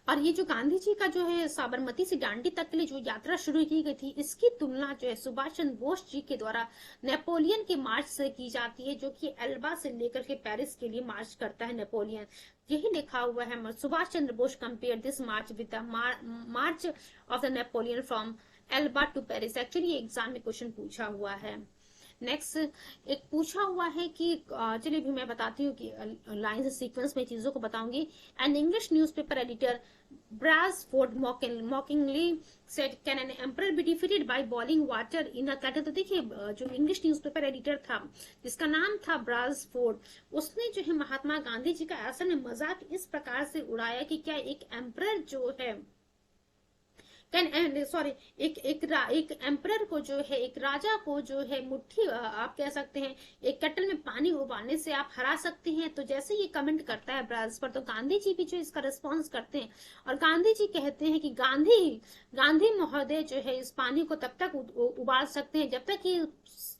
और ये जो गांधी जी का जो है साबरमती से डांडी तक के लिए जो यात्रा शुरू की गई थी, इसकी तुलना जो है सुभाष चंद्र बोस जी के द्वारा नेपोलियन के मार्च से की जाती है, जो कि एल्बा से लेकर के पेरिस के लिए मार्च करता है नेपोलियन। यही लिखा हुआ है, Subhash Chandra Bose compare this march with the march of the Napoleon from Elba to Paris. Actually exam में क्वेश्चन पूछा हुआ है। नेक्स्ट एक पूछा हुआ है कि चलिए भी मैं बताती हूँ कि लाइन सीक्वेंस में चीजों को बताऊंगी। An English newspaper editor Brailsford mockingly said, "Can an emperor be defeated by boiling water in a kettle?" तो देखिए जो इंग्लिश न्यूज़पेपर एडिटर था जिसका नाम था ब्रासफोर्ड, उसने जो है महात्मा गांधी जी का असल में मजाक इस प्रकार से उड़ाया कि क्या एक एम्परर जो है एक एम्परर को जो है, एक राजा को जो है मुट्ठी, आप कह सकते हैं एक केटल में पानी उबालने से आप हरा सकते हैं। तो जैसे ये कमेंट करता है ब्रास पर, तो गांधी जी भी जो इसका रिस्पॉन्स करते हैं और गांधी जी कहते हैं कि गांधी महोदय जो है इस पानी को तब तक उबाल सकते हैं जब तक कि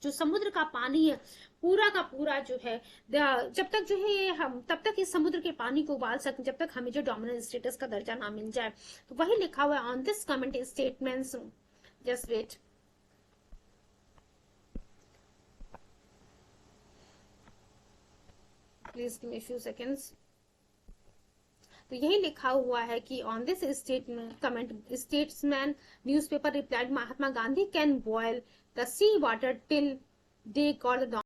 जो समुद्र का पानी है पूरा का पूरा जो है, जब तक जो है हम तब तक इस समुद्र के पानी को उबाल सकते जब तक हमें जो डोमिनेंट स्टेटस का दर्जा ना मिल जाए। तो वही लिखा हुआ है on this comment statements, just wait, please give me few seconds. तो यही लिखा हुआ है कि on this statement comment statesman newspaper replied, Mahatma Gandhi can boil the sea water till they got the